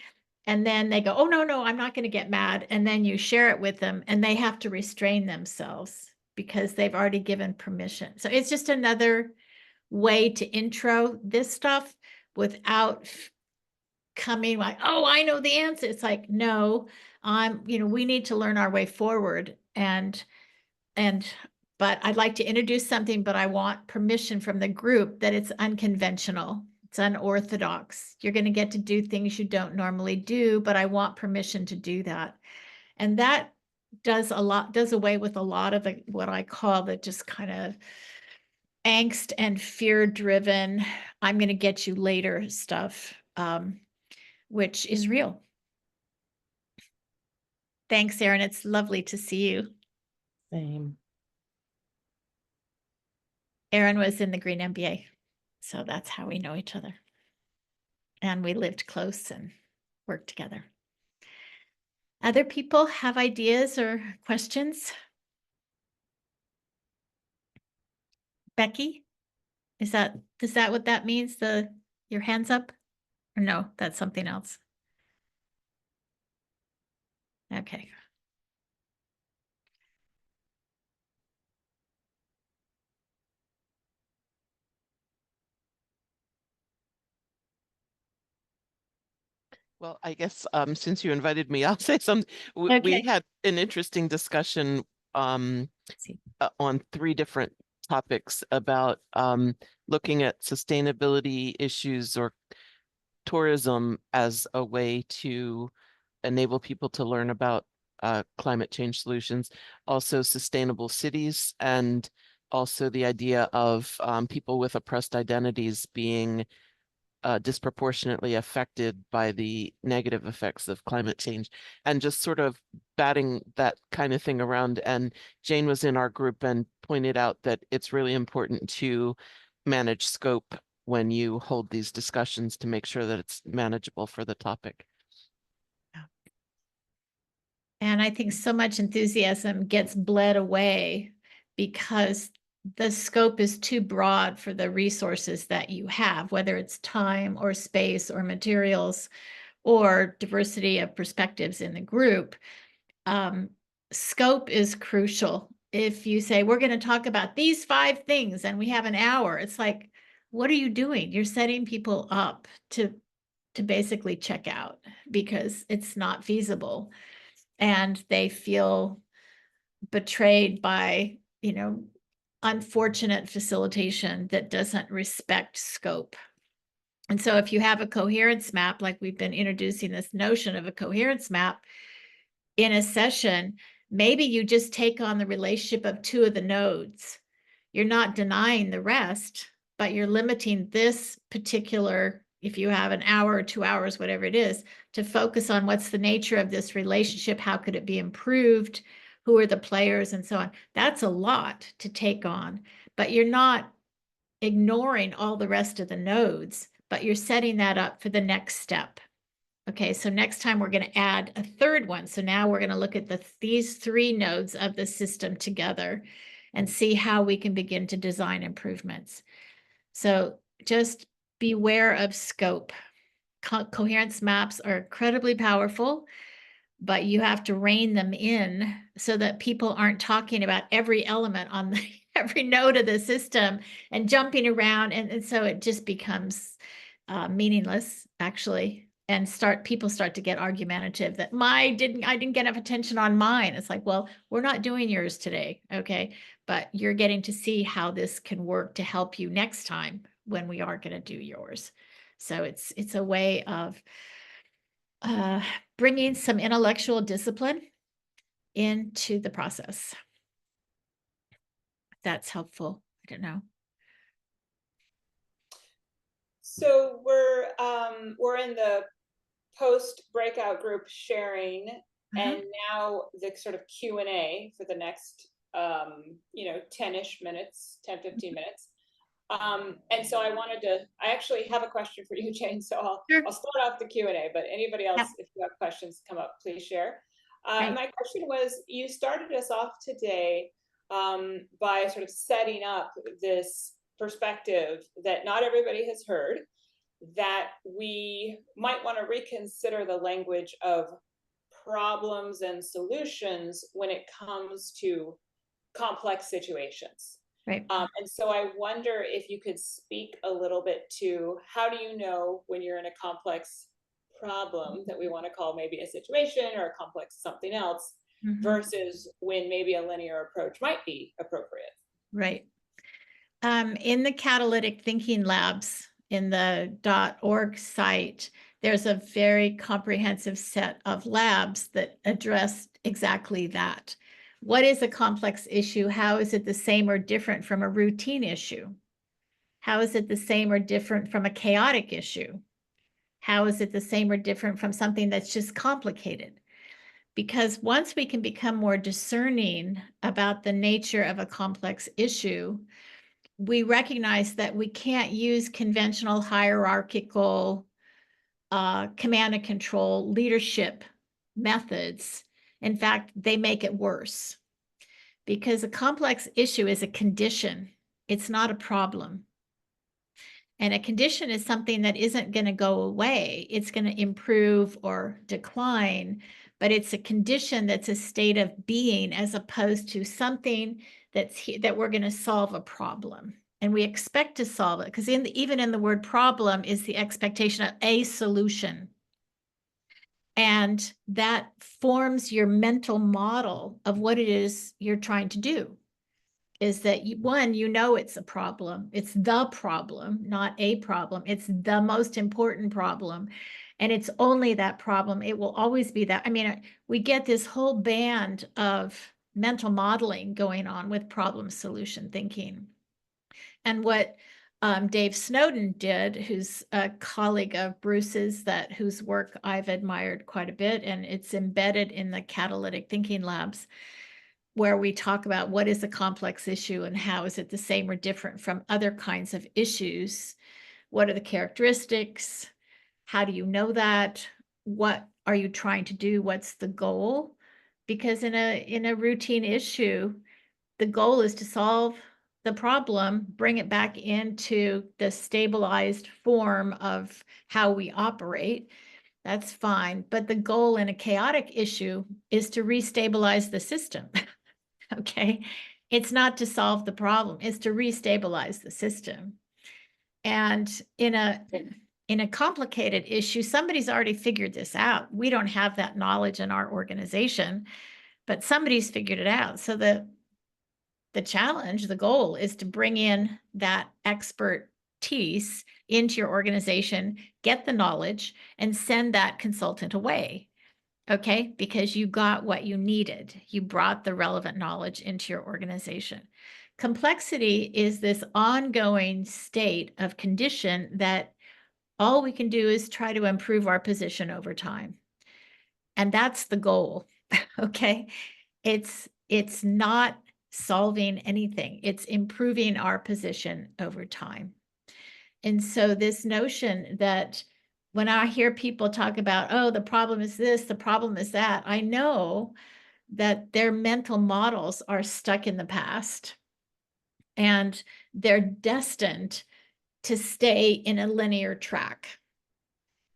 And then they go, oh, no, I'm not going to get mad. And then you share it with them, and they have to restrain themselves because they've already given permission. So it's just another way to intro this stuff without coming like, oh, I know the answer. It's like, no, you know, we need to learn our way forward. But I'd like to introduce something, but I want permission from the group that it's unconventional. It's unorthodox. You're going to get to do things you don't normally do, but I want permission to do that. And that does away with a lot of what I call the just kind of angst and fear driven, I'm going to get you later stuff, which is real. Thanks, Erin. It's lovely to see you. Same. Erin was in the Green MBA, so that's how we know each other. And we lived close and worked together. Other people have ideas or questions? Becky, is that what that means? Your hands up? Or no, that's something else. Okay. Well, I guess since you invited me, I'll say something. Okay. We had an interesting discussion on 3 different topics about looking at sustainability issues or tourism as a way to enable people to learn about climate change solutions, also sustainable cities, and also the idea of people with oppressed identities being disproportionately affected by the negative effects of climate change, and just sort of batting that kind of thing around. And Jane was in our group and pointed out that it's really important to manage scope when you hold these discussions to make sure that it's manageable for the topic. And I think so much enthusiasm gets bled away because the scope is too broad for the resources that you have, whether it's time or space or materials or diversity of perspectives in the group. Scope is crucial. If you say, we're going to talk about these 5 things and we have an hour, it's like, what are you doing? You're setting people up to to basically check out because it's not feasible. And they feel betrayed by, unfortunate facilitation that doesn't respect scope. And so if you have a coherence map, like we've been introducing this notion of a coherence map in a session, maybe you just take on the relationship of two of the nodes. You're not denying the rest, but you're limiting this particular, if you have an hour or 2 hours, whatever it is, to focus on what's the nature of this relationship, how could it be improved, who are the players, and so on. That's a lot to take on, but you're not ignoring all the rest of the nodes, but you're setting that up for the next step. Okay, so next time we're going to add a third one. So now we're going to look at these three nodes of the system together and see how we can begin to design improvements. So just beware of scope. Coherence maps are incredibly powerful, but you have to rein them in so that people aren't talking about every element on every node of the system and jumping around. And so it just becomes meaningless, actually. And people start to get argumentative that I didn't get enough attention on mine. It's like, well, we're not doing yours today, okay? But you're getting to see how this can work to help you next time when we are going to do yours. So it's a way of bringing some intellectual discipline into the process. If that's helpful. I don't know. So we're in the post breakout group sharing, and now the sort of Q&A for the next 10-ish minutes, 10-15 minutes. And so I actually have a question for you, Jane, so I'll start off the Q&A, but anybody else, if you have questions come up, please share. My question was, you started us off today by sort of setting up this perspective that not everybody has heard, that we might want to reconsider the language of problems and solutions when it comes to complex situations. Right. And so I wonder if you could speak a little bit to how do you know when you're in a complex problem that we want to call maybe a situation or a complex something else versus when maybe a linear approach might be appropriate. Right. In the Catalytic Thinking Labs, in the .org site, there's a very comprehensive set of labs that address exactly that. What is a complex issue? How is it the same or different from a routine issue? How is it the same or different from a chaotic issue? How is it the same or different from something that's just complicated? Because once we can become more discerning about the nature of a complex issue, we recognize that we can't use conventional hierarchical command and control leadership methods. In fact, they make it worse because a complex issue is a condition. It's not a problem. And a condition is something that isn't going to go away. It's going to improve or decline, but it's a condition that's a state of being as opposed to something that we're going to solve a problem. And we expect to solve it because even in the word problem is the expectation of a solution. And that forms your mental model of what it is you're trying to do. Is that one, it's a problem. It's the problem, not a problem. It's the most important problem. And it's only that problem. It will always be that. I mean, we get this whole band of mental modeling going on with problem solution thinking. And what Dave Snowden did, who's a colleague of Bruce's, whose work I've admired quite a bit, and it's embedded in the Catalytic Thinking Labs, where we talk about what is a complex issue and how is it the same or different from other kinds of issues. What are the characteristics? How do you know that? What are you trying to do? What's the goal? Because in a routine issue, the goal is to solve the problem, bring it back into the stabilized form of how we operate. That's fine. But the goal in a chaotic issue is to restabilize the system. Okay. It's not to solve the problem. It's to restabilize the system. And in in a complicated issue, somebody's already figured this out. We don't have that knowledge in our organization, but somebody's figured it out. So the challenge, the goal is to bring in that expertise into your organization, get the knowledge, and send that consultant away. Okay, because you got what you needed. You brought the relevant knowledge into your organization. Complexity is this ongoing state of condition that all we can do is try to improve our position over time. And that's the goal. Okay. It's not solving anything. It's improving our position over time. And so this notion that when I hear people talk about, oh, the problem is this, the problem is that, I know that their mental models are stuck in the past and they're destined to stay in a linear track.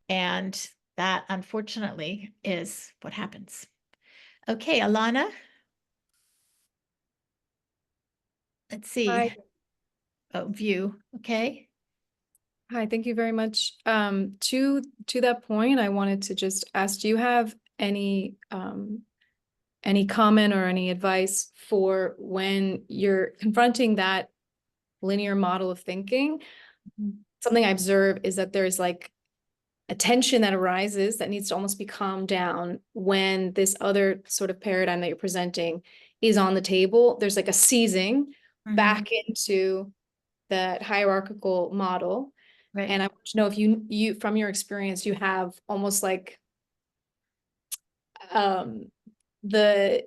And that, unfortunately, is what happens. Okay, Alana. Let's see. Hi. Oh, view. Okay. Hi, thank you very much. To that point, I wanted to just ask, do you have any comment or any advice for when you're confronting that linear model of thinking? Something I observe is that there's like a tension that arises that needs to almost be calmed down when this other sort of paradigm that you're presenting is on the table. There's like a seizing back into that hierarchical model. Right. And I want to know if you from your experience, you have almost like the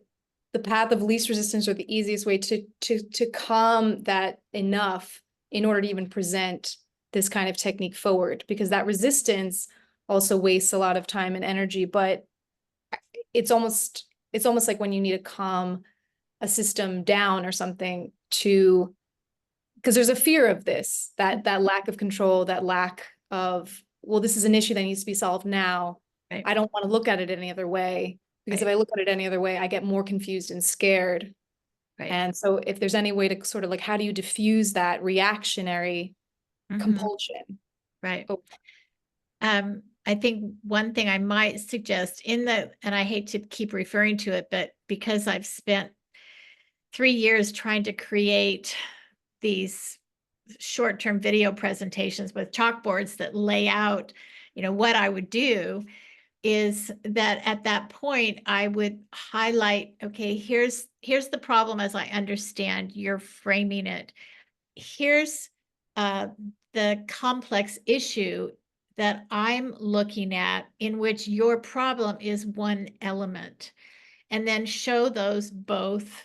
path of least resistance or the easiest way to calm that enough in order to even present this kind of technique forward, because that resistance also wastes a lot of time and energy. But it's almost like when you need to calm a system down or something, to because there's a fear of this, that lack of control, that lack of, well, this is an issue that needs to be solved now. Right. I don't want to look at it any other way, because if I look at it any other way, I get more confused and scared. Right. And so if there's any way to sort of like, how do you diffuse that reactionary compulsion? Right. Oh. I think one thing I might suggest and I hate to keep referring to it, but because I've spent 3 years trying to create these short-term video presentations with chalkboards that lay out, what I would do, is that at that point I would highlight, okay, here's the problem as I understand you're framing it. Here's the complex issue that I'm looking at, in which your problem is one element, and then show those both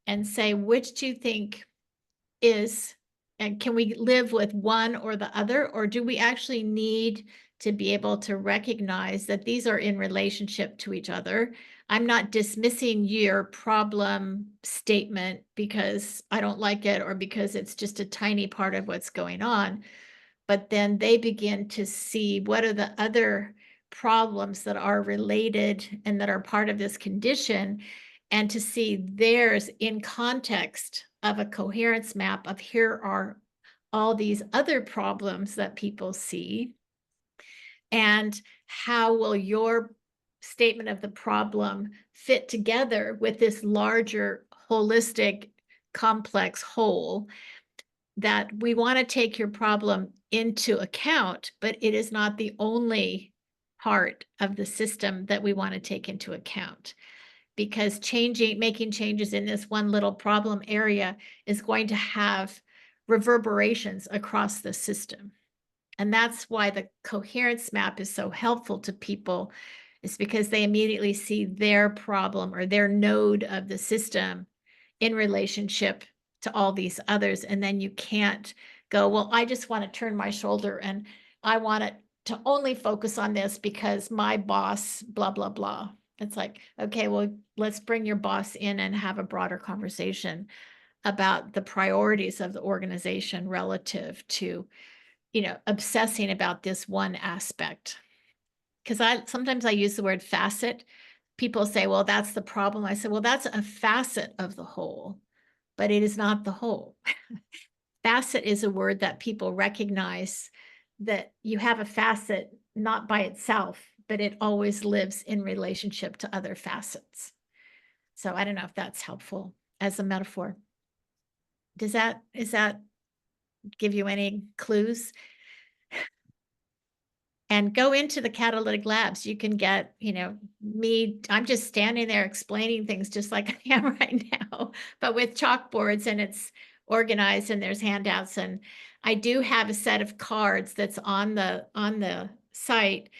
and say, which do you think is, and can we live with one or the other, or do we actually need to be able to recognize that these are in relationship to each other? I'm not dismissing your problem statement because I don't like it or because it's just a tiny part of what's going on. But then they begin to see what are the other problems that are related and that are part of this condition, and to see theirs in context of a coherence map of, here are all these other problems that people see, and how will your statement of the problem fit together with this larger, holistic, complex whole. That we want to take your problem into account, but it is not the only part of the system that we want to take into account, because making changes in this one little problem area is going to have reverberations across the system. And that's why the coherence map is so helpful to people, is because they immediately see their problem or their node of the system in relationship to all these others. And then you can't go, well, I just want to turn my shoulder and I want it to only focus on this because my boss, blah, blah, blah. It's like, okay, well, let's bring your boss in and have a broader conversation about the priorities of the organization relative to, obsessing about this one aspect. Because sometimes I use the word facet. People say, well, that's the problem. I said, well, that's a facet of the whole, but it is not the whole. Facet is a word that people recognize that you have a facet not by itself, but it always lives in relationship to other facets. So I don't know if that's helpful as a metaphor. Does that give you any clues? And go into the catalytic labs. You can get, me, I'm just standing there explaining things just like I am right now, but with chalkboards, and it's organized and there's handouts. And I do have a set of cards that's on the site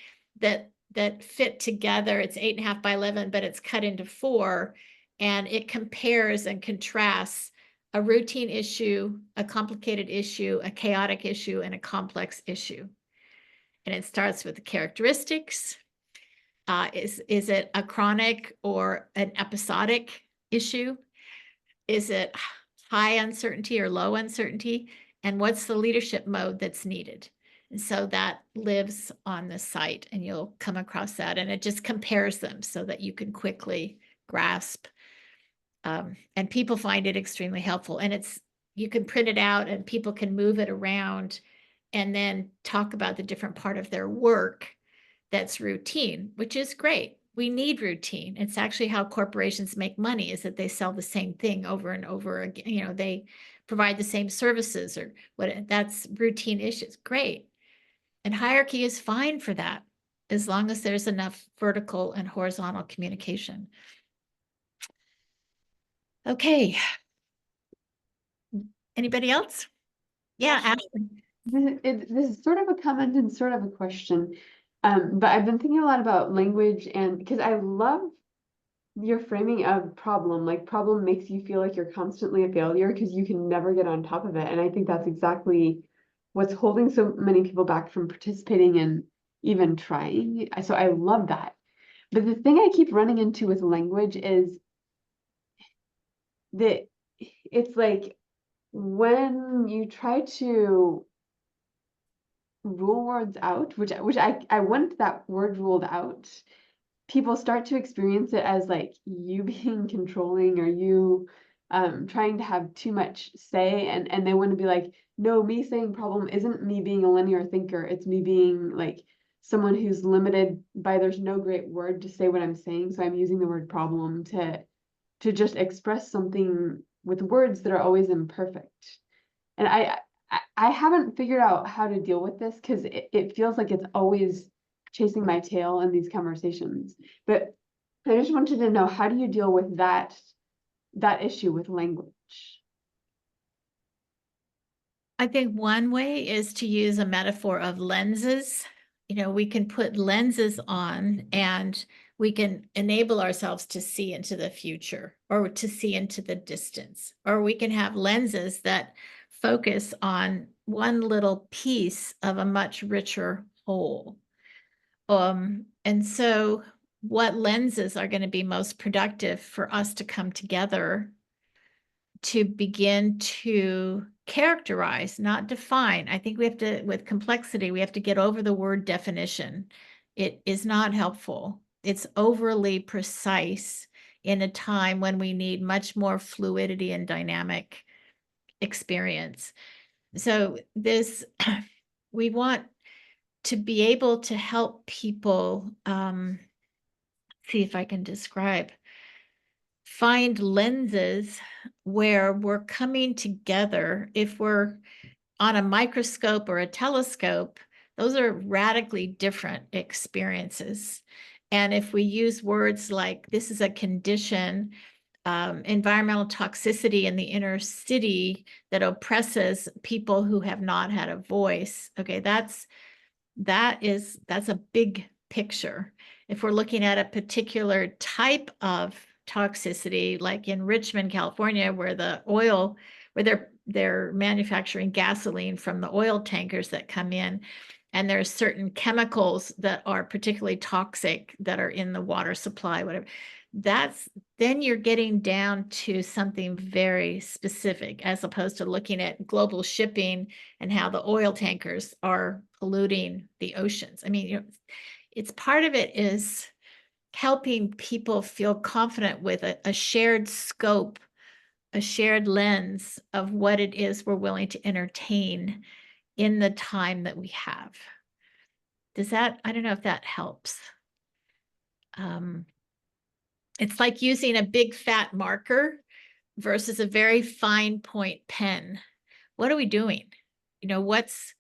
that fit together. It's 8.5 by 11, but it's cut into 4, and it compares and contrasts a routine issue, a complicated issue, a chaotic issue, and a complex issue. And it starts with the characteristics. Is it a chronic or an episodic issue? Is it high uncertainty or low uncertainty? And what's the leadership mode that's needed? And so that lives on the site, and you'll come across that, and it just compares them so that you can quickly grasp. And people find it extremely helpful. And you can print it out, and people can move it around and then talk about the different part of their work that's routine, which is great. We need routine. It's actually how corporations make money, is that they sell the same thing over and over again. They provide the same services or that's routine issues. Great. And hierarchy is fine for that, as long as there's enough vertical and horizontal communication. Okay. Anybody else? Yeah, Ashley. This is sort of a comment and sort of a question, but I've been thinking a lot about language, and because I love your framing of problem. Like, problem makes you feel like you're constantly a failure because you can never get on top of it, and I think that's exactly what's holding so many people back from participating and even trying. So I love that. But the thing I keep running into with language is that it's like when you try to rule words out, which I want that word ruled out, people start to experience it as like you being controlling, or you trying to have too much say, and they want to be like, no, me saying problem isn't me being a linear thinker, it's me being like someone who's limited by there's no great word to say what I'm saying, so I'm using the word problem to just express something with words that are always imperfect. And I haven't figured out how to deal with this, because it feels like it's always chasing my tail in these conversations. But I just wanted to know, how do you deal with that issue with language? I think one way is to use a metaphor of lenses. We can put lenses on, and we can enable ourselves to see into the future, or to see into the distance, or we can have lenses that focus on one little piece of a much richer whole. And so what lenses are going to be most productive for us to come together to begin to characterize, not define? I think we have to, with complexity, we have to get over the word definition. It is not helpful. It's overly precise in a time when we need much more fluidity and dynamic experience. So we want to be able to help people, see if I can describe, find lenses where we're coming together. If we're on a microscope or a telescope, those are radically different experiences. And if we use words like, this is a condition, environmental toxicity in the inner city that oppresses people who have not had a voice. Okay, that's a big picture. If we're looking at a particular type of toxicity, like in Richmond, California, where they're manufacturing gasoline from the oil tankers that come in, and there's certain chemicals that are particularly toxic that are in the water supply, whatever. Then you're getting down to something very specific, as opposed to looking at global shipping and how the oil tankers are polluting the oceans. I mean, it's part of it is helping people feel confident with a shared scope, a shared lens of what it is we're willing to entertain in the time that we have. Does that, I don't know if that helps. It's like using a big fat marker versus a very fine point pen. What are we doing? You know, what's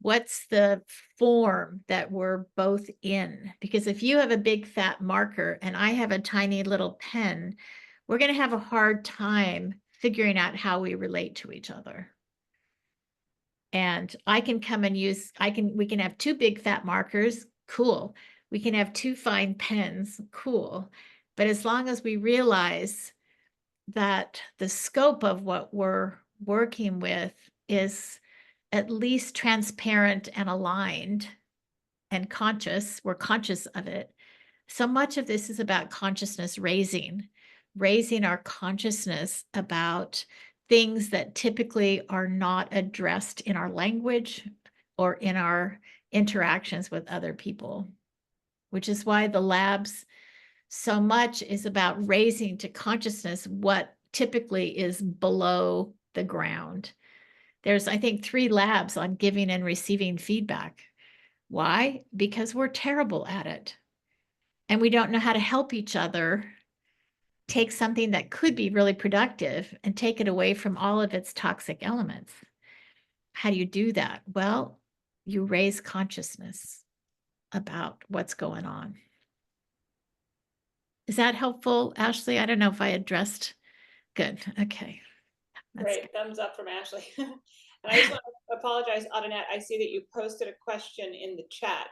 the form that we're both in? Because if you have a big fat marker and I have a tiny little pen, we're going to have a hard time figuring out how we relate to each other. And I can come and use, we can have two big fat markers, cool. We can have two fine pens, cool. But as long as we realize that the scope of what we're working with is at least transparent and aligned and conscious, we're conscious of it. So much of this is about consciousness raising our consciousness about things that typically are not addressed in our language or in our interactions with other people, which is why the labs so much is about raising to consciousness what typically is below the ground. There's, I think, 3 labs on giving and receiving feedback. Why? Because we're terrible at it. And we don't know how to help each other take something that could be really productive and take it away from all of its toxic elements. How do you do that? Well, you raise consciousness about what's going on. Is that helpful, Ashley? I don't know if I addressed. Good. Okay. Great. Thumbs up from Ashley. And I just want to apologize, Audinette. I see that you posted a question in the chat.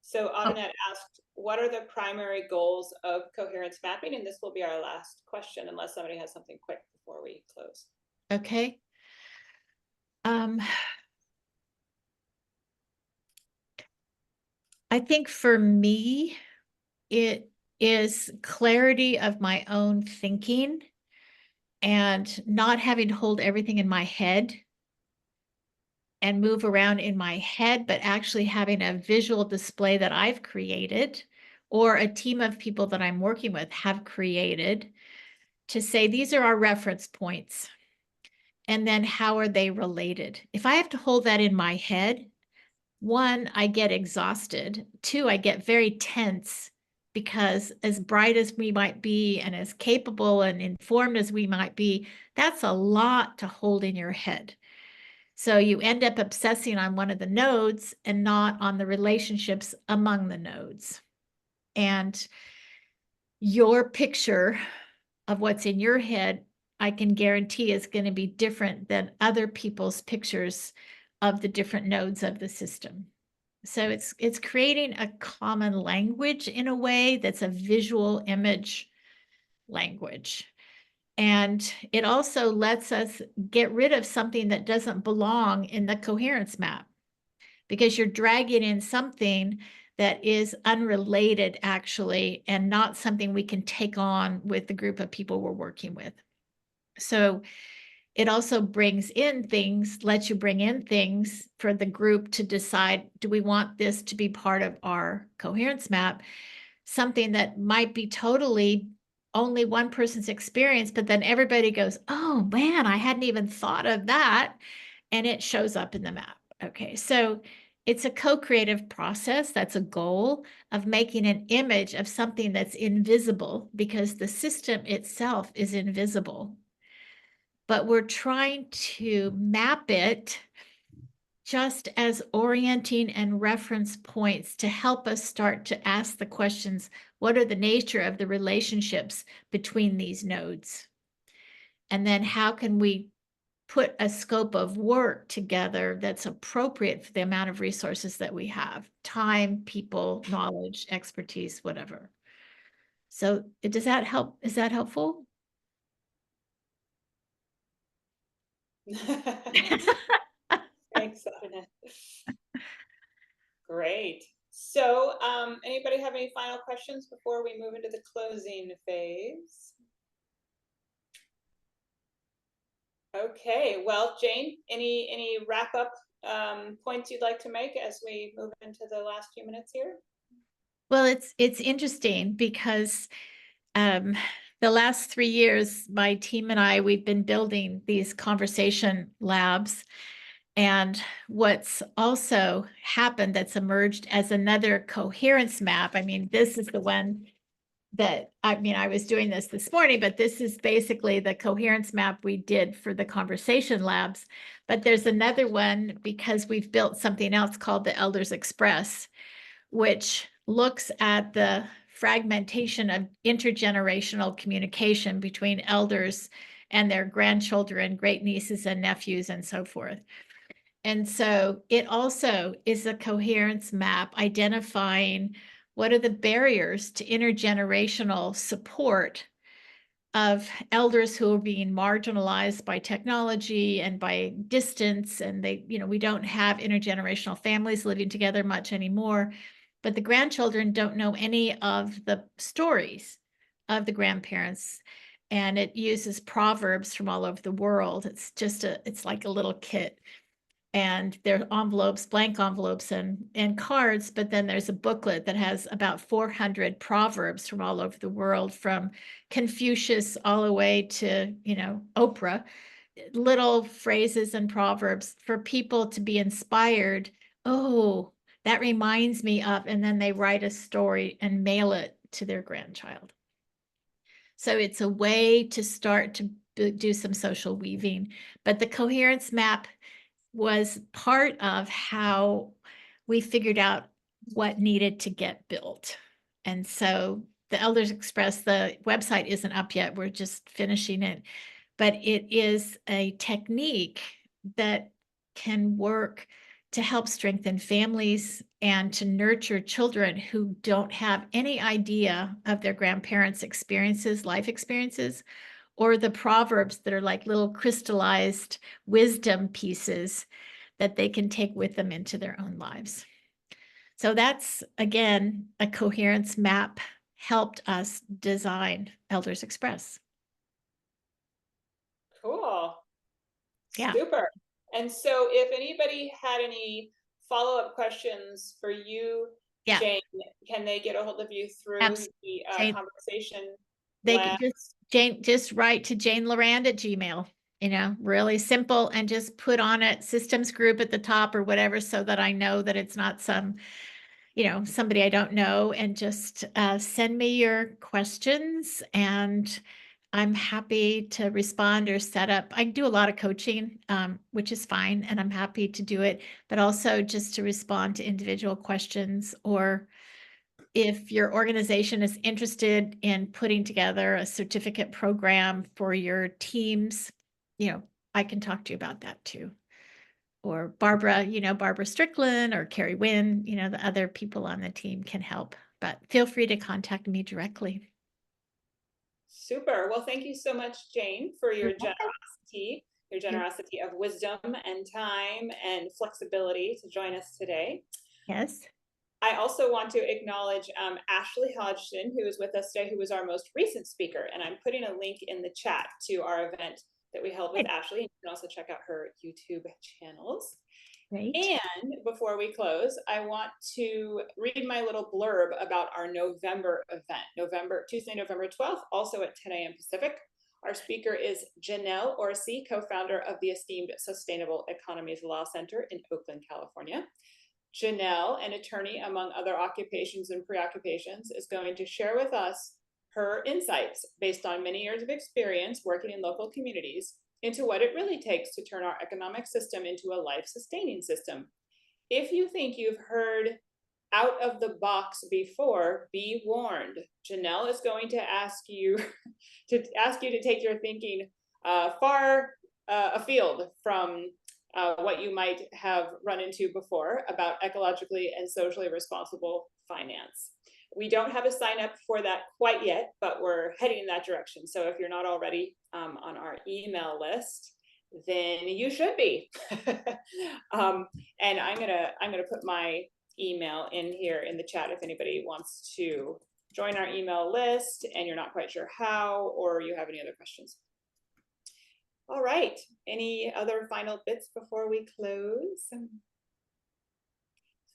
So Audinette asked, what are the primary goals of coherence mapping? And this will be our last question, unless somebody has something quick before we close. Okay. I think for me, it is clarity of my own thinking and not having to hold everything in my head and move around in my head, but actually having a visual display that I've created or a team of people that I'm working with have created to say, these are our reference points. And then how are they related? If I have to hold that in my head, 1, I get exhausted. 2, I get very tense because as bright as we might be and as capable and informed as we might be, that's a lot to hold in your head. So you end up obsessing on one of the nodes and not on the relationships among the nodes. And your picture of what's in your head, I can guarantee is going to be different than other people's pictures of the different nodes of the system. So it's creating a common language in a way that's a visual image language. And it also lets us get rid of something that doesn't belong in the coherence map, because you're dragging in something that is unrelated actually, and not something we can take on with the group of people we're working with. So it also brings in things, lets you bring in things for the group to decide, do we want this to be part of our coherence map? Something that might be totally only one person's experience, but then everybody goes, oh man, I hadn't even thought of that. And it shows up in the map. Okay, so it's a co-creative process. That's a goal of making an image of something that's invisible, because the system itself is invisible. But we're trying to map it just as orienting and reference points to help us start to ask the questions, what are the nature of the relationships between these nodes? And then how can we put a scope of work together that's appropriate for the amount of resources that we have, time, people, knowledge, expertise, whatever. So does that help? Is that helpful? Thanks, Audinette. Great. So anybody have any final questions before we move into the closing phase? Okay, well, Jane, any wrap up points you'd like to make as we move into the last few minutes here? Well, it's interesting because the last 3 years, my team and I, we've been building these conversation labs. And what's also happened that's emerged as another coherence map, I mean, this is the one that, I mean, I was doing this morning, but this is basically the coherence map we did for the ConversationLabs. But there's another one because we've built something else called the Elders Express, which looks at the fragmentation of intergenerational communication between elders and their grandchildren, great nieces and nephews, and so forth. And so it also is a coherence map identifying what are the barriers to intergenerational support of elders who are being marginalized by technology and by distance. And they, you know, we don't have intergenerational families living together much anymore, but the grandchildren don't know any of the stories of the grandparents. And it uses proverbs from all over the world. It's just it's like a little kit. And there are envelopes, blank envelopes and cards, but then there's a booklet that has about 400 proverbs from all over the world, from Confucius all the way to, you know, Oprah, little phrases and proverbs for people to be inspired. Oh, that reminds me of, and then they write a story and mail it to their grandchild. So it's a way to start to do some social weaving, but the coherence map was part of how we figured out what needed to get built. And so the Elders Express, the website isn't up yet. We're just finishing it, but it is a technique that can work to help strengthen families and to nurture children who don't have any idea of their grandparents' experiences, life experiences, or the proverbs that are like little crystallized wisdom pieces that they can take with them into their own lives. So that's, again, a coherence map helped us design Elders Express. Cool. Yeah. Super. And so if anybody had any follow-up questions for you, Yeah. Jane, can they get a hold of you through the conversation? They can just write to Jane Lorand at Gmail, you know, really simple, and just put on it systems group at the top or whatever, so that I know that it's not some, you know, somebody I don't know, and just send me your questions and I'm happy to respond or set up. I do a lot of coaching, which is fine, and I'm happy to do it, but also just to respond to individual questions, or if your organization is interested in putting together a certificate program for your teams, you know, I can talk to you about that too. Or Barbara, you know, Barbara Strickland or Carrie Wynn, you know, the other people on the team can help, but feel free to contact me directly. Super. Well, thank you so much, Jane, for your generosity of wisdom and time and flexibility to join us today. Yes. I also want to acknowledge Ashley Hodgson, who is with us today, who was our most recent speaker. And I'm putting a link in the chat to our event that we held with Ashley. You can also check out her YouTube channels. Great. And before we close, I want to read my little blurb about our November event, Tuesday, November 12th, also at 10 a.m. Pacific. Our speaker is Janelle Orsi, co-founder of the esteemed Sustainable Economies Law Center in Oakland, California. Janelle, an attorney among other occupations and preoccupations, is going to share with us her insights based on many years of experience working in local communities into what it really takes to turn our economic system into a life-sustaining system. If you think you've heard out of the box before, be warned. Janelle is going to ask you to take your thinking far afield from what you might have run into before about ecologically and socially responsible finance. We don't have a sign up for that quite yet, but we're heading in that direction. So if you're not already on our email list, then you should be. And I'm gonna put my email in here in the chat if anybody wants to join our email list and you're not quite sure how, or you have any other questions. All right, any other final bits before we close?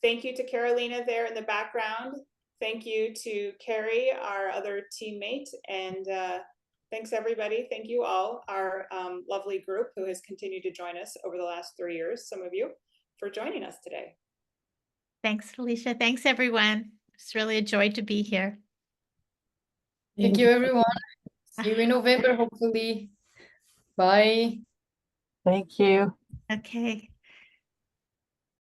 Thank you to Carolina there in the background. Thank you to Carrie, our other teammate, and Thanks, everybody. Thank you all, our lovely group who has continued to join us over the last 3 years, some of you, for joining us today. Thanks, Felicia. Thanks, everyone. It's really a joy to be here. Thank you, everyone. See you in November, hopefully. Bye. Thank you. Okay.